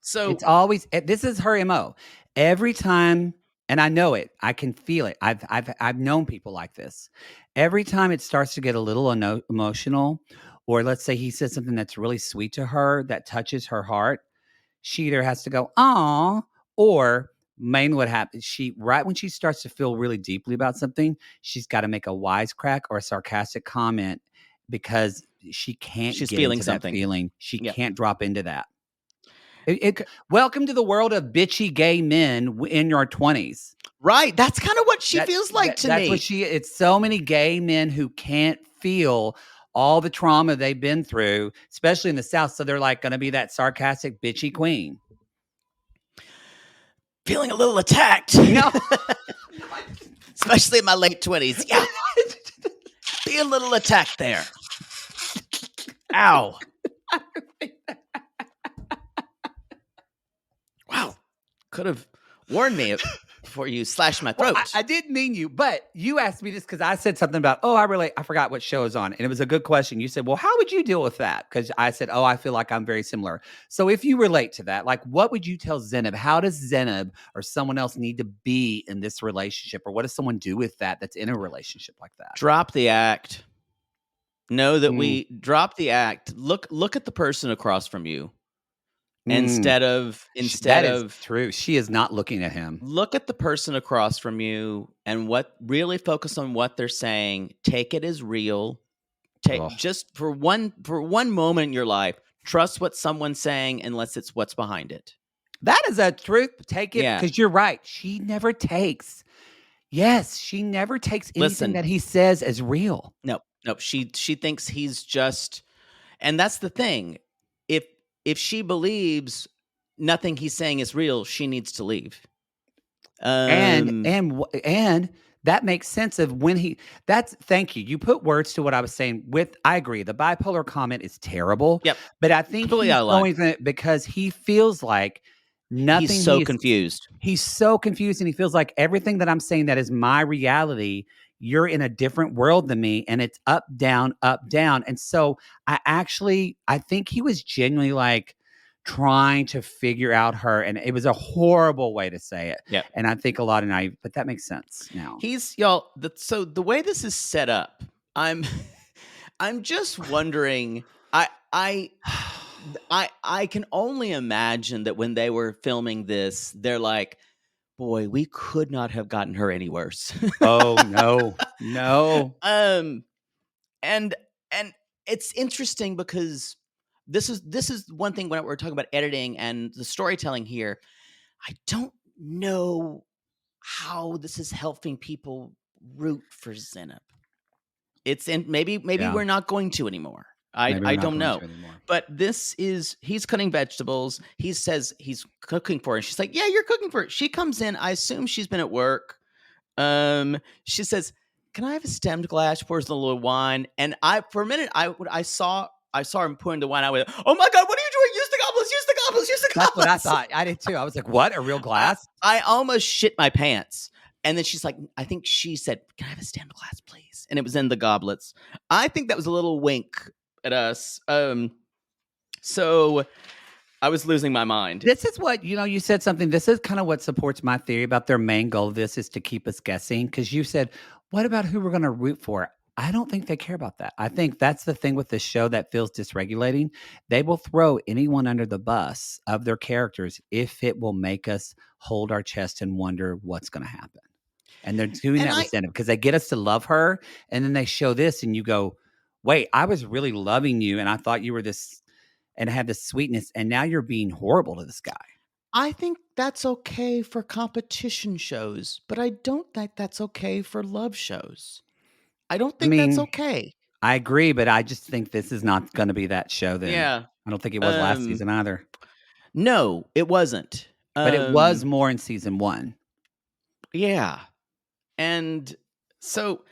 [SPEAKER 2] so
[SPEAKER 1] It's always this is her MO. Every time, and I know it, I can feel it. I've known people like this. Every time it starts to get a little emotional, or let's say he says something that's really sweet to her that touches her heart, she either has to go, "Aw," or main what happens, she right when she starts to feel really deeply about something, she's gotta make a wisecrack or a sarcastic comment because she can't
[SPEAKER 2] She's
[SPEAKER 1] get
[SPEAKER 2] feeling
[SPEAKER 1] into that
[SPEAKER 2] something.
[SPEAKER 1] feeling. She
[SPEAKER 2] Yep.
[SPEAKER 1] can't drop into that. Welcome to the world of bitchy gay men in your 20s.
[SPEAKER 2] Right. That's kind of what she feels like to
[SPEAKER 1] That's
[SPEAKER 2] me.
[SPEAKER 1] what it's so many gay men who can't feel all the trauma they've been through, especially in the South. So they're like going to be that sarcastic, bitchy queen.
[SPEAKER 2] Feeling a little attacked.
[SPEAKER 1] No.
[SPEAKER 2] Especially in my late 20s. Yeah. Be a little attacked there. Ow. Wow. Could have warned me before you slashed my throat.
[SPEAKER 1] Well, I didn't mean you, but you asked me this because I said something about, I forgot what show is on. And it was a good question. You said, well, how would you deal with that? Because I said, I feel like I'm very similar. So if you relate to that, like what would you tell Zenab? How does Zenab or someone else need to be in this relationship? Or what does someone do with that's in a relationship like that?
[SPEAKER 2] Drop the act. Know that we drop the act. Look at the person across from you. Instead of
[SPEAKER 1] true. She is not looking at him.
[SPEAKER 2] Look at the person across from you and really focus on what they're saying. Take it as real. Just for one moment in your life, trust what someone's saying unless it's what's behind it.
[SPEAKER 1] That is a truth. Take it because you're right. She never takes. Yes, she never takes anything that he says as real.
[SPEAKER 2] No. She thinks he's just, and that's the thing. If she believes nothing he's saying is real, she needs to leave.
[SPEAKER 1] And that makes sense of when thank you. You put words to what I was saying I agree. The bipolar comment is terrible.
[SPEAKER 2] Yep.
[SPEAKER 1] But I think he's going for it because he feels like nothing.
[SPEAKER 2] He's so confused.
[SPEAKER 1] He's so confused and he feels like everything that I'm saying that is my reality, you're in a different world than me and it's up, down, up, down. And so I think he was genuinely like trying to figure out her, and it was a horrible way to say it.
[SPEAKER 2] Yeah.
[SPEAKER 1] And I think a lot of naive, but that makes sense now.
[SPEAKER 2] So the way this is set up, I'm just wondering, I can only imagine that when they were filming this, they're like, boy, we could not have gotten her any worse.
[SPEAKER 1] Oh, no.
[SPEAKER 2] And it's interesting because this is one thing when we're talking about editing and the storytelling here. I don't know how this is helping people root for Zenab. Maybe we're not going to anymore. I don't know. But he's cutting vegetables. He says he's cooking for her. She's like, yeah, you're cooking for her. She comes in. I assume she's been at work. She says, can I have a stemmed glass? Pours a little wine. And for a minute, I saw him pouring the wine. I went, oh my God, what are you doing? Use the goblets, use the goblets, use the goblets.
[SPEAKER 1] That's what I thought. I did too. I was like, what? A real glass?
[SPEAKER 2] I almost shit my pants. And then she's like, I think she said, can I have a stemmed glass, please? And it was in the goblets. I think that was a little wink at us. So I was losing my mind.
[SPEAKER 1] This is what, you said something. This is kind of what supports my theory about their main goal of this is to keep us guessing. Because you said, what about who we're going to root for? I don't think they care about that. I think that's the thing with this show that feels dysregulating. They will throw anyone under the bus of their characters if it will make us hold our chest and wonder what's going to happen. And they're doing that with Zenab because they get us to love her. And then they show this and you go, wait, I was really loving you. And I thought you were this and had this sweetness. And now you're being horrible to this guy.
[SPEAKER 2] I think that's okay for competition shows, but I don't think that's okay for love shows. I don't think that's okay.
[SPEAKER 1] I agree, but I just think this is not going to be that show then.
[SPEAKER 2] Yeah.
[SPEAKER 1] I don't think it was last season either.
[SPEAKER 2] No, it wasn't.
[SPEAKER 1] But it was more in season 1.
[SPEAKER 2] Yeah. And so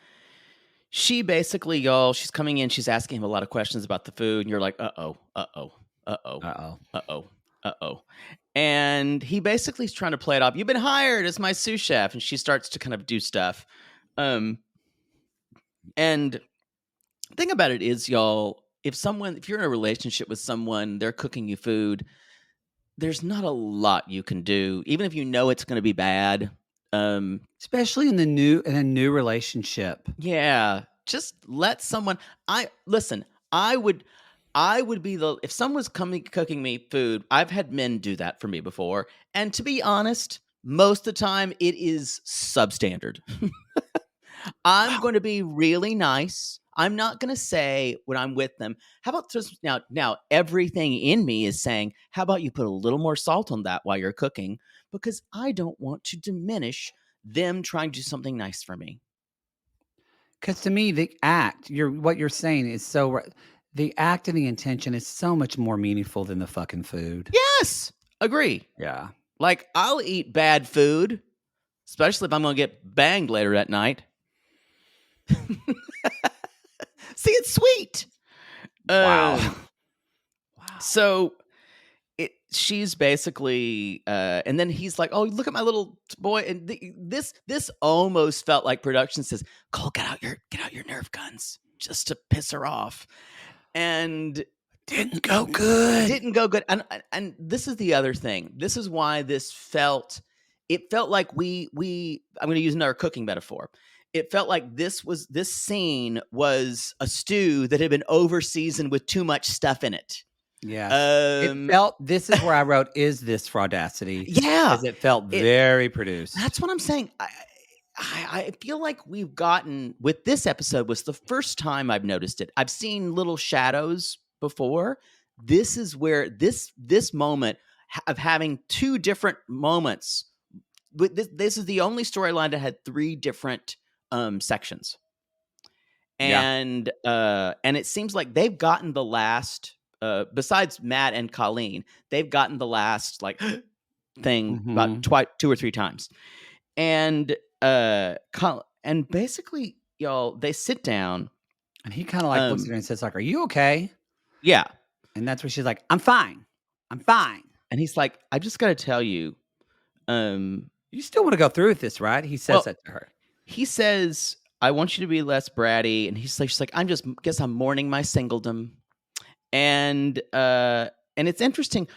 [SPEAKER 2] she basically, she's coming in, she's asking him a lot of questions about the food, and you're like, uh-oh. And he basically is trying to play it off. You've been hired as my sous chef. And she starts to kind of do stuff. And the thing about it is, y'all, if you're in a relationship with someone, they're cooking you food, there's not a lot you can do, even if you know it's going to be bad.
[SPEAKER 1] Especially in a new relationship.
[SPEAKER 2] Yeah. Just let someone, I would be if someone's cooking me food, I've had men do that for me before. And to be honest, most of the time it is substandard. I'm going to be really nice. I'm not going to say when I'm with them, how about just now everything in me is saying, how about you put a little more salt on that while you're cooking? Because I don't want to diminish them trying to do something nice for me.
[SPEAKER 1] Because to me, the act, what you're saying is so right. The act and the intention is so much more meaningful than the fucking food.
[SPEAKER 2] Yes, agree.
[SPEAKER 1] Yeah.
[SPEAKER 2] Like, I'll eat bad food, especially if I'm going to get banged later that night. See, it's sweet.
[SPEAKER 1] Wow.
[SPEAKER 2] Wow. So she's basically, and then he's like, "Oh, look at my little boy." And this almost felt like production says, "Cole, get out your Nerf guns just to piss her off," and
[SPEAKER 1] Didn't go good.
[SPEAKER 2] didn't go good. And this is the other thing. This is why this felt. It felt like we. I'm going to use another cooking metaphor. It felt like this scene was a stew that had been over seasoned with too much stuff in it.
[SPEAKER 1] Yes. It felt, this is where I wrote, is this fraudacity?
[SPEAKER 2] Yeah.
[SPEAKER 1] Because it felt very produced.
[SPEAKER 2] That's what I'm saying. I feel like we've gotten, with this episode, was the first time I've noticed it. I've seen little shadows before. This is where this moment of having two different moments. This is the only storyline that had three different sections. And it seems like they've gotten the last, besides Matt and Colleen, they've gotten the last like thing about 2 or 3 times. And basically, y'all, they sit down.
[SPEAKER 1] And he kind of like looks at her and says, like, "Are you okay?"
[SPEAKER 2] Yeah.
[SPEAKER 1] And that's where she's like, "I'm fine. I'm fine."
[SPEAKER 2] And he's like, "I just got to tell you,
[SPEAKER 1] you still want to go through with this, right?" He says that to her.
[SPEAKER 2] He says, "I want you to be less bratty." And she's like, guess I'm mourning my singledom. And it's interesting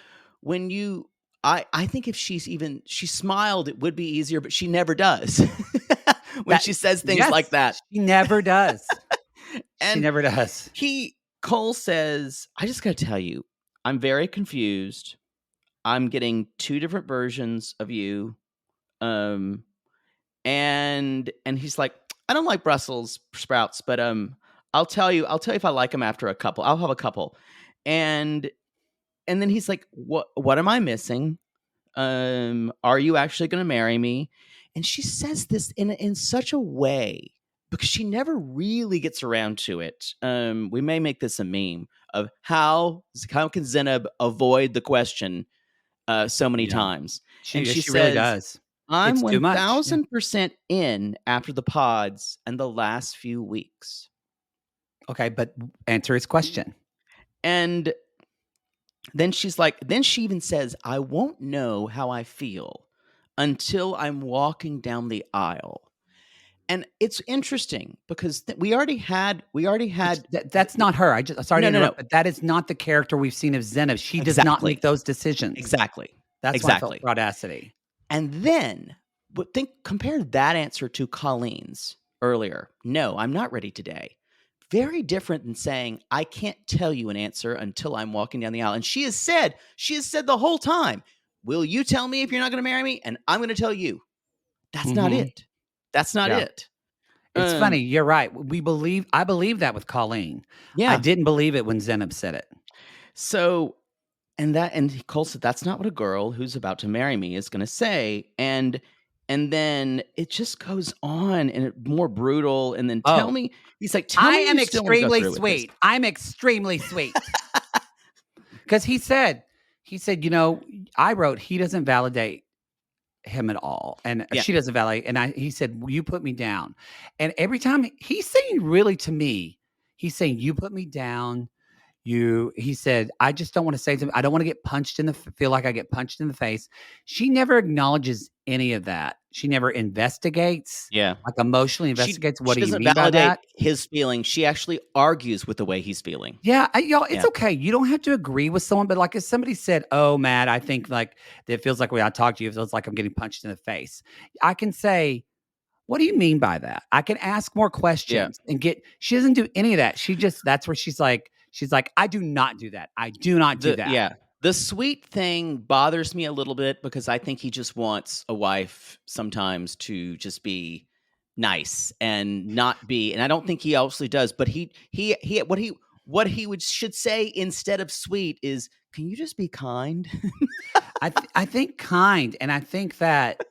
[SPEAKER 2] when I think if she smiled, it would be easier, but she never does. When she says things like that.
[SPEAKER 1] She never does.
[SPEAKER 2] And
[SPEAKER 1] she never does.
[SPEAKER 2] Cole says, "I just got to tell you, I'm very confused. I'm getting 2 different versions of you." And he's like, "I don't like Brussels sprouts, but I'll tell you if I like them after a couple. I'll have a couple." And then he's like, "What am I missing? Are you actually going to marry me?" And she says this in such a way, because she never really gets around to it. We may make this a meme of how can Zenab avoid the question so many times.
[SPEAKER 1] She
[SPEAKER 2] says,
[SPEAKER 1] really does.
[SPEAKER 2] "I'm
[SPEAKER 1] It's too much.
[SPEAKER 2] 1000% in after the pods and the last few weeks."
[SPEAKER 1] Okay, but answer his question.
[SPEAKER 2] And then she even says, "I won't know how I feel until I'm walking down the aisle." And it's interesting because we already had.
[SPEAKER 1] That's not her. Sorry to interrupt,
[SPEAKER 2] No.
[SPEAKER 1] but that is not the character we've seen of Zenith. She does not make those decisions.
[SPEAKER 2] Exactly.
[SPEAKER 1] That's why I felt fraudacity.
[SPEAKER 2] And then, compare that answer to Colleen's earlier. "No, I'm not ready today." Very different than saying, "I can't tell you an answer until I'm walking down the aisle." And she has said the whole time, "Will you tell me if you're not going to marry me? And I'm going to tell you." That's not it. That's not it.
[SPEAKER 1] It's funny. You're right. I believe that with Colleen.
[SPEAKER 2] Yeah.
[SPEAKER 1] I didn't believe it when Zenab said it.
[SPEAKER 2] So, and Cole said, "That's not what a girl who's about to marry me is going to say." And then it just goes on and more brutal. And then tell me, he's like, "Tell me,
[SPEAKER 1] I am extremely sweet. I'm extremely sweet." Because he said, I wrote, he doesn't validate him at all, and she doesn't validate. And he said, "Will you put me down?" And every time he's saying, really to me, he's saying, "You put me down." He said, "I just don't want to say something. I don't want to feel like I get punched in the face." She never acknowledges any of that. She never investigates.
[SPEAKER 2] Yeah.
[SPEAKER 1] Like emotionally investigates. What do you mean by
[SPEAKER 2] validate
[SPEAKER 1] that?
[SPEAKER 2] His feelings. She actually argues with the way he's feeling.
[SPEAKER 1] Yeah. Y'all, it's okay. You don't have to agree with someone, but like if somebody said, "Oh, Matt, I think like it feels like when I talk to you, it feels like I'm getting punched in the face." I can say, "What do you mean by that?" I can ask more questions and she doesn't do any of that. That's where she's like, "I do not do that. I do not do that."
[SPEAKER 2] Yeah. The sweet thing bothers me a little bit because I think he just wants a wife sometimes to just be nice and not be, and I don't think he actually does, but he what he would should say instead of sweet is, "Can you just be kind?"
[SPEAKER 1] I think kind, and I think that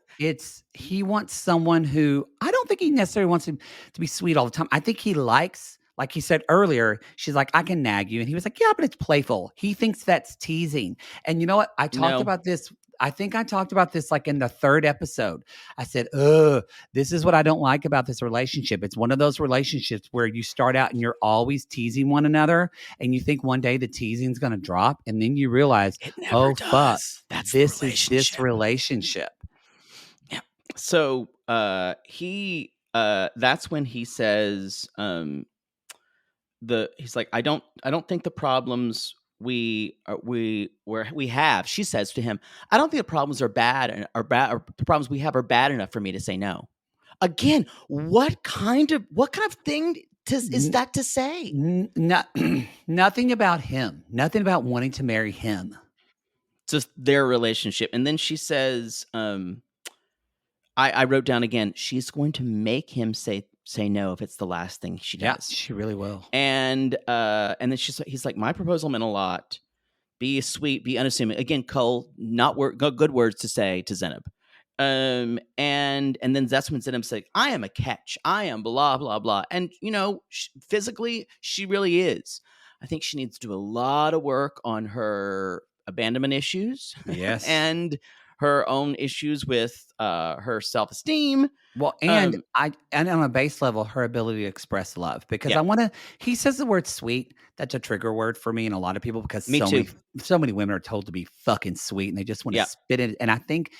[SPEAKER 1] he wants someone who I don't think he necessarily wants him to be sweet all the time. I think he likes, like he said earlier, she's like, "I can nag you," and he was like, "Yeah, but it's playful." He thinks that's teasing, and you know what?
[SPEAKER 2] No,
[SPEAKER 1] I think I talked about this, like, in the 3rd episode. I said, "Ugh, this is what I don't like about this relationship." It's one of those relationships where you start out and you're always teasing one another, and you think one day the teasing's gonna drop, and then you realize,
[SPEAKER 2] it never
[SPEAKER 1] "Oh, fuck.
[SPEAKER 2] does. That's the
[SPEAKER 1] This is this
[SPEAKER 2] relationship.
[SPEAKER 1] relationship."
[SPEAKER 2] Yeah. So, that's when he says, he's like, I don't think the problems we have, she says to him, I don't think the problems or the problems we have are bad enough for me to say no. Again, what kind of thing is
[SPEAKER 1] N
[SPEAKER 2] that to say?
[SPEAKER 1] no nothing about him. Nothing about wanting to marry him.
[SPEAKER 2] Just their relationship. And then she says, I wrote down again, she's going to make him say no if it's the last thing she
[SPEAKER 1] Yeah,
[SPEAKER 2] does.
[SPEAKER 1] she really will.
[SPEAKER 2] And then he's like, my proposal meant a lot. Be sweet, be unassuming. Again, Cole, not good words to say to Zenab. And then that's when Zenab's like, I am a catch. I am blah blah blah. And physically, she really is. I think she needs to do a lot of work on her abandonment issues
[SPEAKER 1] Yes.
[SPEAKER 2] and her own issues with her self-esteem.
[SPEAKER 1] Well, and
[SPEAKER 2] Um,
[SPEAKER 1] on a base level, her ability to express love, because
[SPEAKER 2] yeah,
[SPEAKER 1] I wanna he says the word sweet, that's a trigger word for me and a lot of people, because
[SPEAKER 2] me too.
[SPEAKER 1] so many women are told to be fucking sweet and they just wanna
[SPEAKER 2] Yeah,
[SPEAKER 1] spit it, and I think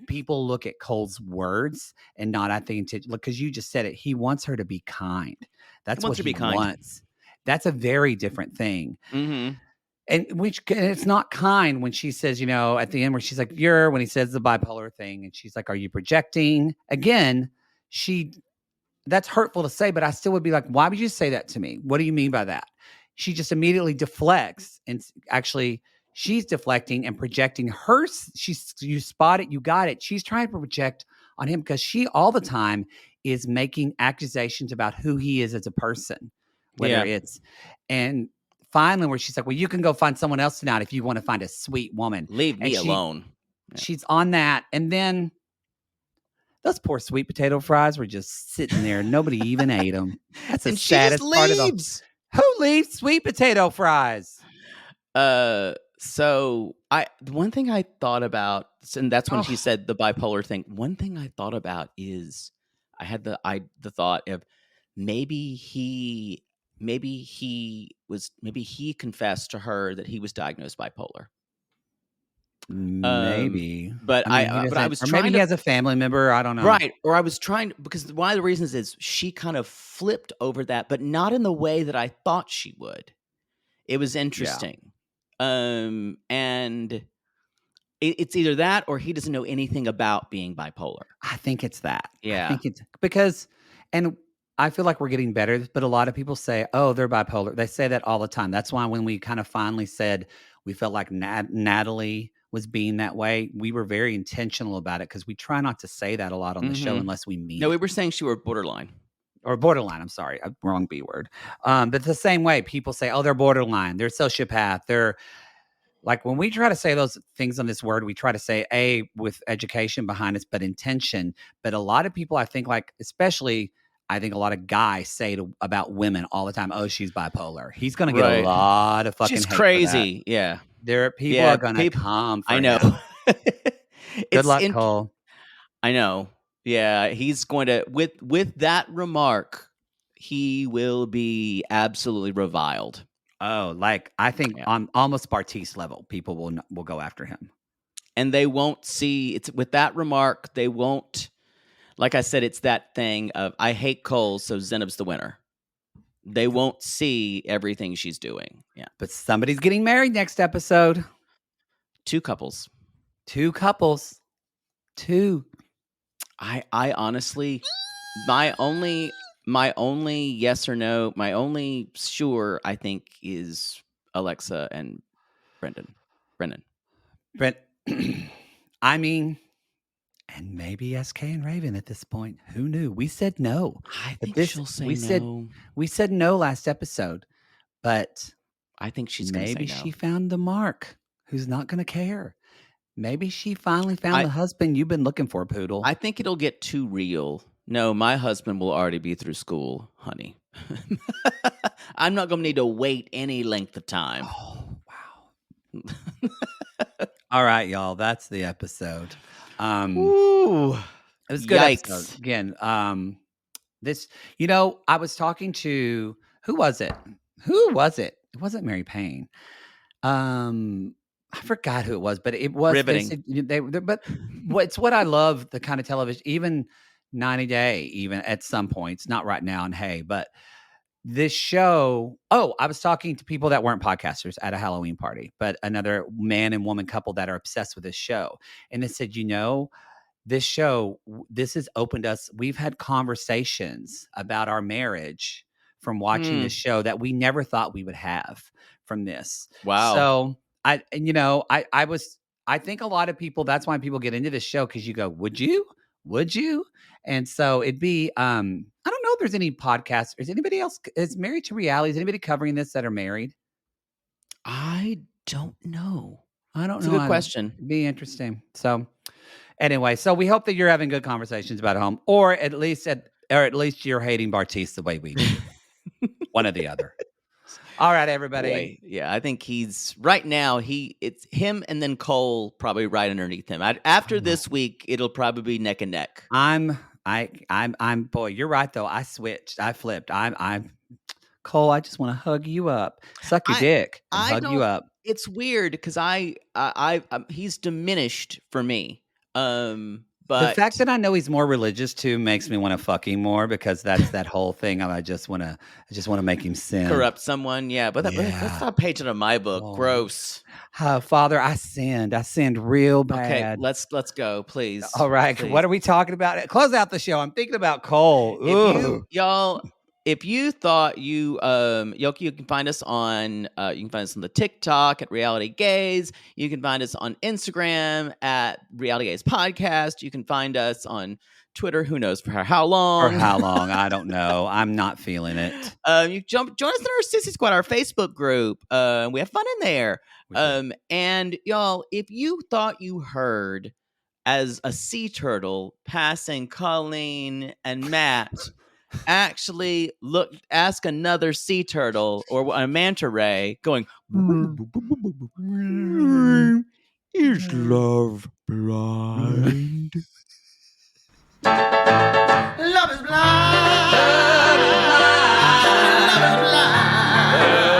[SPEAKER 1] people look at Cole's words and not, I think, to look, 'cause you just said it, he wants her to be kind.
[SPEAKER 2] he
[SPEAKER 1] That's
[SPEAKER 2] wants
[SPEAKER 1] what
[SPEAKER 2] her to be
[SPEAKER 1] he
[SPEAKER 2] kind.
[SPEAKER 1] wants. That's a very different thing.
[SPEAKER 2] Hmm.
[SPEAKER 1] And it's not kind when she says, at the end where she's like, "You're," when he says the bipolar thing, and she's like, "Are you projecting?" Again, she that's hurtful to say, but I still would be like, "Why would you say that to me? What do you mean by that?" She just immediately deflects, and actually, she's deflecting and projecting you spot it, you got it. She's trying to project on him because she all the time is making accusations about who he is as a person, whether
[SPEAKER 2] Yeah,
[SPEAKER 1] it's and finally where she's like, "Well, you can go find someone else tonight if you want to find a sweet woman."
[SPEAKER 2] leave
[SPEAKER 1] And
[SPEAKER 2] me alone. Yeah.
[SPEAKER 1] she's on that, and then those poor sweet potato fries were just sitting there. Nobody even ate them. That's the
[SPEAKER 2] And she just
[SPEAKER 1] saddest part of the
[SPEAKER 2] leaves.
[SPEAKER 1] who leaves sweet potato fries?
[SPEAKER 2] So the one thing I thought about, and that's when she
[SPEAKER 1] Oh,
[SPEAKER 2] said the bipolar thing. One thing I thought about is the thought of maybe maybe he confessed to her that he was diagnosed bipolar. Um,
[SPEAKER 1] maybe.
[SPEAKER 2] but
[SPEAKER 1] I mean, he
[SPEAKER 2] I
[SPEAKER 1] doesn't,
[SPEAKER 2] was
[SPEAKER 1] or maybe
[SPEAKER 2] trying
[SPEAKER 1] he
[SPEAKER 2] to
[SPEAKER 1] has a family member. I don't know.
[SPEAKER 2] right, or I was trying because one of the reasons is she kind of flipped over that, but not in the way that I thought she would. It was
[SPEAKER 1] Yeah.
[SPEAKER 2] interesting. And it's either that or he doesn't know anything about being bipolar.
[SPEAKER 1] I think it's that. I
[SPEAKER 2] Yeah.
[SPEAKER 1] think it's because, and I feel like we're getting better, but a lot of people say, "Oh, they're bipolar." They say that all the time. That's why when we kind of finally said we felt like Natalie was being that way, we were very intentional about it because we try not to say that a lot on the show
[SPEAKER 2] Mhm.
[SPEAKER 1] unless we mean
[SPEAKER 2] No, we
[SPEAKER 1] it.
[SPEAKER 2] were saying she were borderline.
[SPEAKER 1] Or borderline, I'm sorry, wrong B word. But the same way people say, "Oh, they're borderline, they're sociopath, they're," like, when we try to say those things on this word, we try to say A with education behind us, but intention. But a lot of people, I think, like, especially, I think a lot of guys say about women all the time, "Oh, she's bipolar." He's going to get a
[SPEAKER 2] Right.
[SPEAKER 1] lot of fucking
[SPEAKER 2] She's
[SPEAKER 1] hate for that.
[SPEAKER 2] crazy. Yeah.
[SPEAKER 1] People
[SPEAKER 2] Yeah,
[SPEAKER 1] are going to
[SPEAKER 2] people
[SPEAKER 1] come
[SPEAKER 2] I
[SPEAKER 1] for
[SPEAKER 2] know.
[SPEAKER 1] him. Good
[SPEAKER 2] It's
[SPEAKER 1] luck,
[SPEAKER 2] in
[SPEAKER 1] Cole.
[SPEAKER 2] I know. Yeah, he's going to with that remark, he will be absolutely reviled.
[SPEAKER 1] Oh, like, I think
[SPEAKER 2] Yeah.
[SPEAKER 1] on almost Bartiz level, people will go after him.
[SPEAKER 2] And they won't see it's with that remark, they won't, like I said, it's that thing of I hate Cole, so Zenob's the winner. They won't see everything she's doing. Yeah.
[SPEAKER 1] But somebody's getting married next episode.
[SPEAKER 2] Two couples.
[SPEAKER 1] 2 couples. 2.
[SPEAKER 2] I honestly my only yes or no, my only sure I think is Alexa and Brendan. Brendan.
[SPEAKER 1] But I mean, And maybe SK and Raven at this point. Who knew? We said no.
[SPEAKER 2] I
[SPEAKER 1] But
[SPEAKER 2] think she'll say no.
[SPEAKER 1] we said no last episode, but
[SPEAKER 2] I think she's going to say
[SPEAKER 1] maybe
[SPEAKER 2] no.
[SPEAKER 1] she found the mark who's not going to care. Maybe she finally found
[SPEAKER 2] I-
[SPEAKER 1] the husband you've been looking for, Poodle.
[SPEAKER 2] I think it'll get too real. No, my husband will already be through school, honey. I'm not going to need to wait any length of time.
[SPEAKER 1] Oh, wow. All right, y'all. That's the episode.
[SPEAKER 2] Ooh.
[SPEAKER 1] It was a good
[SPEAKER 2] Yikes.
[SPEAKER 1] episode. Again, this, I was talking to, who was it? It wasn't Mary Payne. I forgot who it was, but it was
[SPEAKER 2] Riveting.
[SPEAKER 1] But it's what I love, the kind of television, even 90 Day, even at some points, not right now. And hey, but this show, I was talking to people that weren't podcasters at a Halloween party, but another man and woman couple that are obsessed with this show. And they said, this show, this has opened us. We've had conversations about our marriage from watching this show that we never thought we would have from this.
[SPEAKER 2] Wow.
[SPEAKER 1] So I think a lot of people, that's why people get into this show. Cause you go, would you? And so it'd be, I don't know if there's any podcasts. Is anybody else is married to reality? Is anybody covering this that are married?
[SPEAKER 2] I don't know.
[SPEAKER 1] I don't know.
[SPEAKER 2] It's a good question.
[SPEAKER 1] It'd be interesting. So anyway, so we hope that you're having good conversations about home, or at least you're hating Bartiz the way we do. One or the other. All right, everybody.
[SPEAKER 2] Boy, yeah, I think he's right now. It's him and then Cole probably right underneath him. After this week, it'll probably be neck and neck.
[SPEAKER 1] I'm boy, you're right though. I switched. I flipped. I'm Cole. I just want to hug you up, suck your dick, and hug you up.
[SPEAKER 2] It's weird because he's diminished for me. But
[SPEAKER 1] the fact that I know he's more religious too makes me want to fuck him more, because that's that whole thing. I just want to make him sin,
[SPEAKER 2] corrupt someone. Yeah, but that's not a page out of my book.
[SPEAKER 1] Oh.
[SPEAKER 2] Gross.
[SPEAKER 1] Father, I sinned real bad.
[SPEAKER 2] Okay, let's go, please.
[SPEAKER 1] All right,
[SPEAKER 2] please.
[SPEAKER 1] What are we talking about? Close out the show. I'm thinking about Cole.
[SPEAKER 2] If you thought you can find us on the TikTok at Reality Gaze. You can find us on Instagram at Reality Gaze Podcast. You can find us on Twitter. Who knows for how long?
[SPEAKER 1] I don't know. I'm not feeling it.
[SPEAKER 2] You join us in our Sissy Squad, our Facebook group. We have fun in there. And y'all, if you thought you heard as a sea turtle passing Colleen and Matt. Actually, ask another sea turtle or a manta ray going, is love blind?
[SPEAKER 3] Love is blind. Love is blind.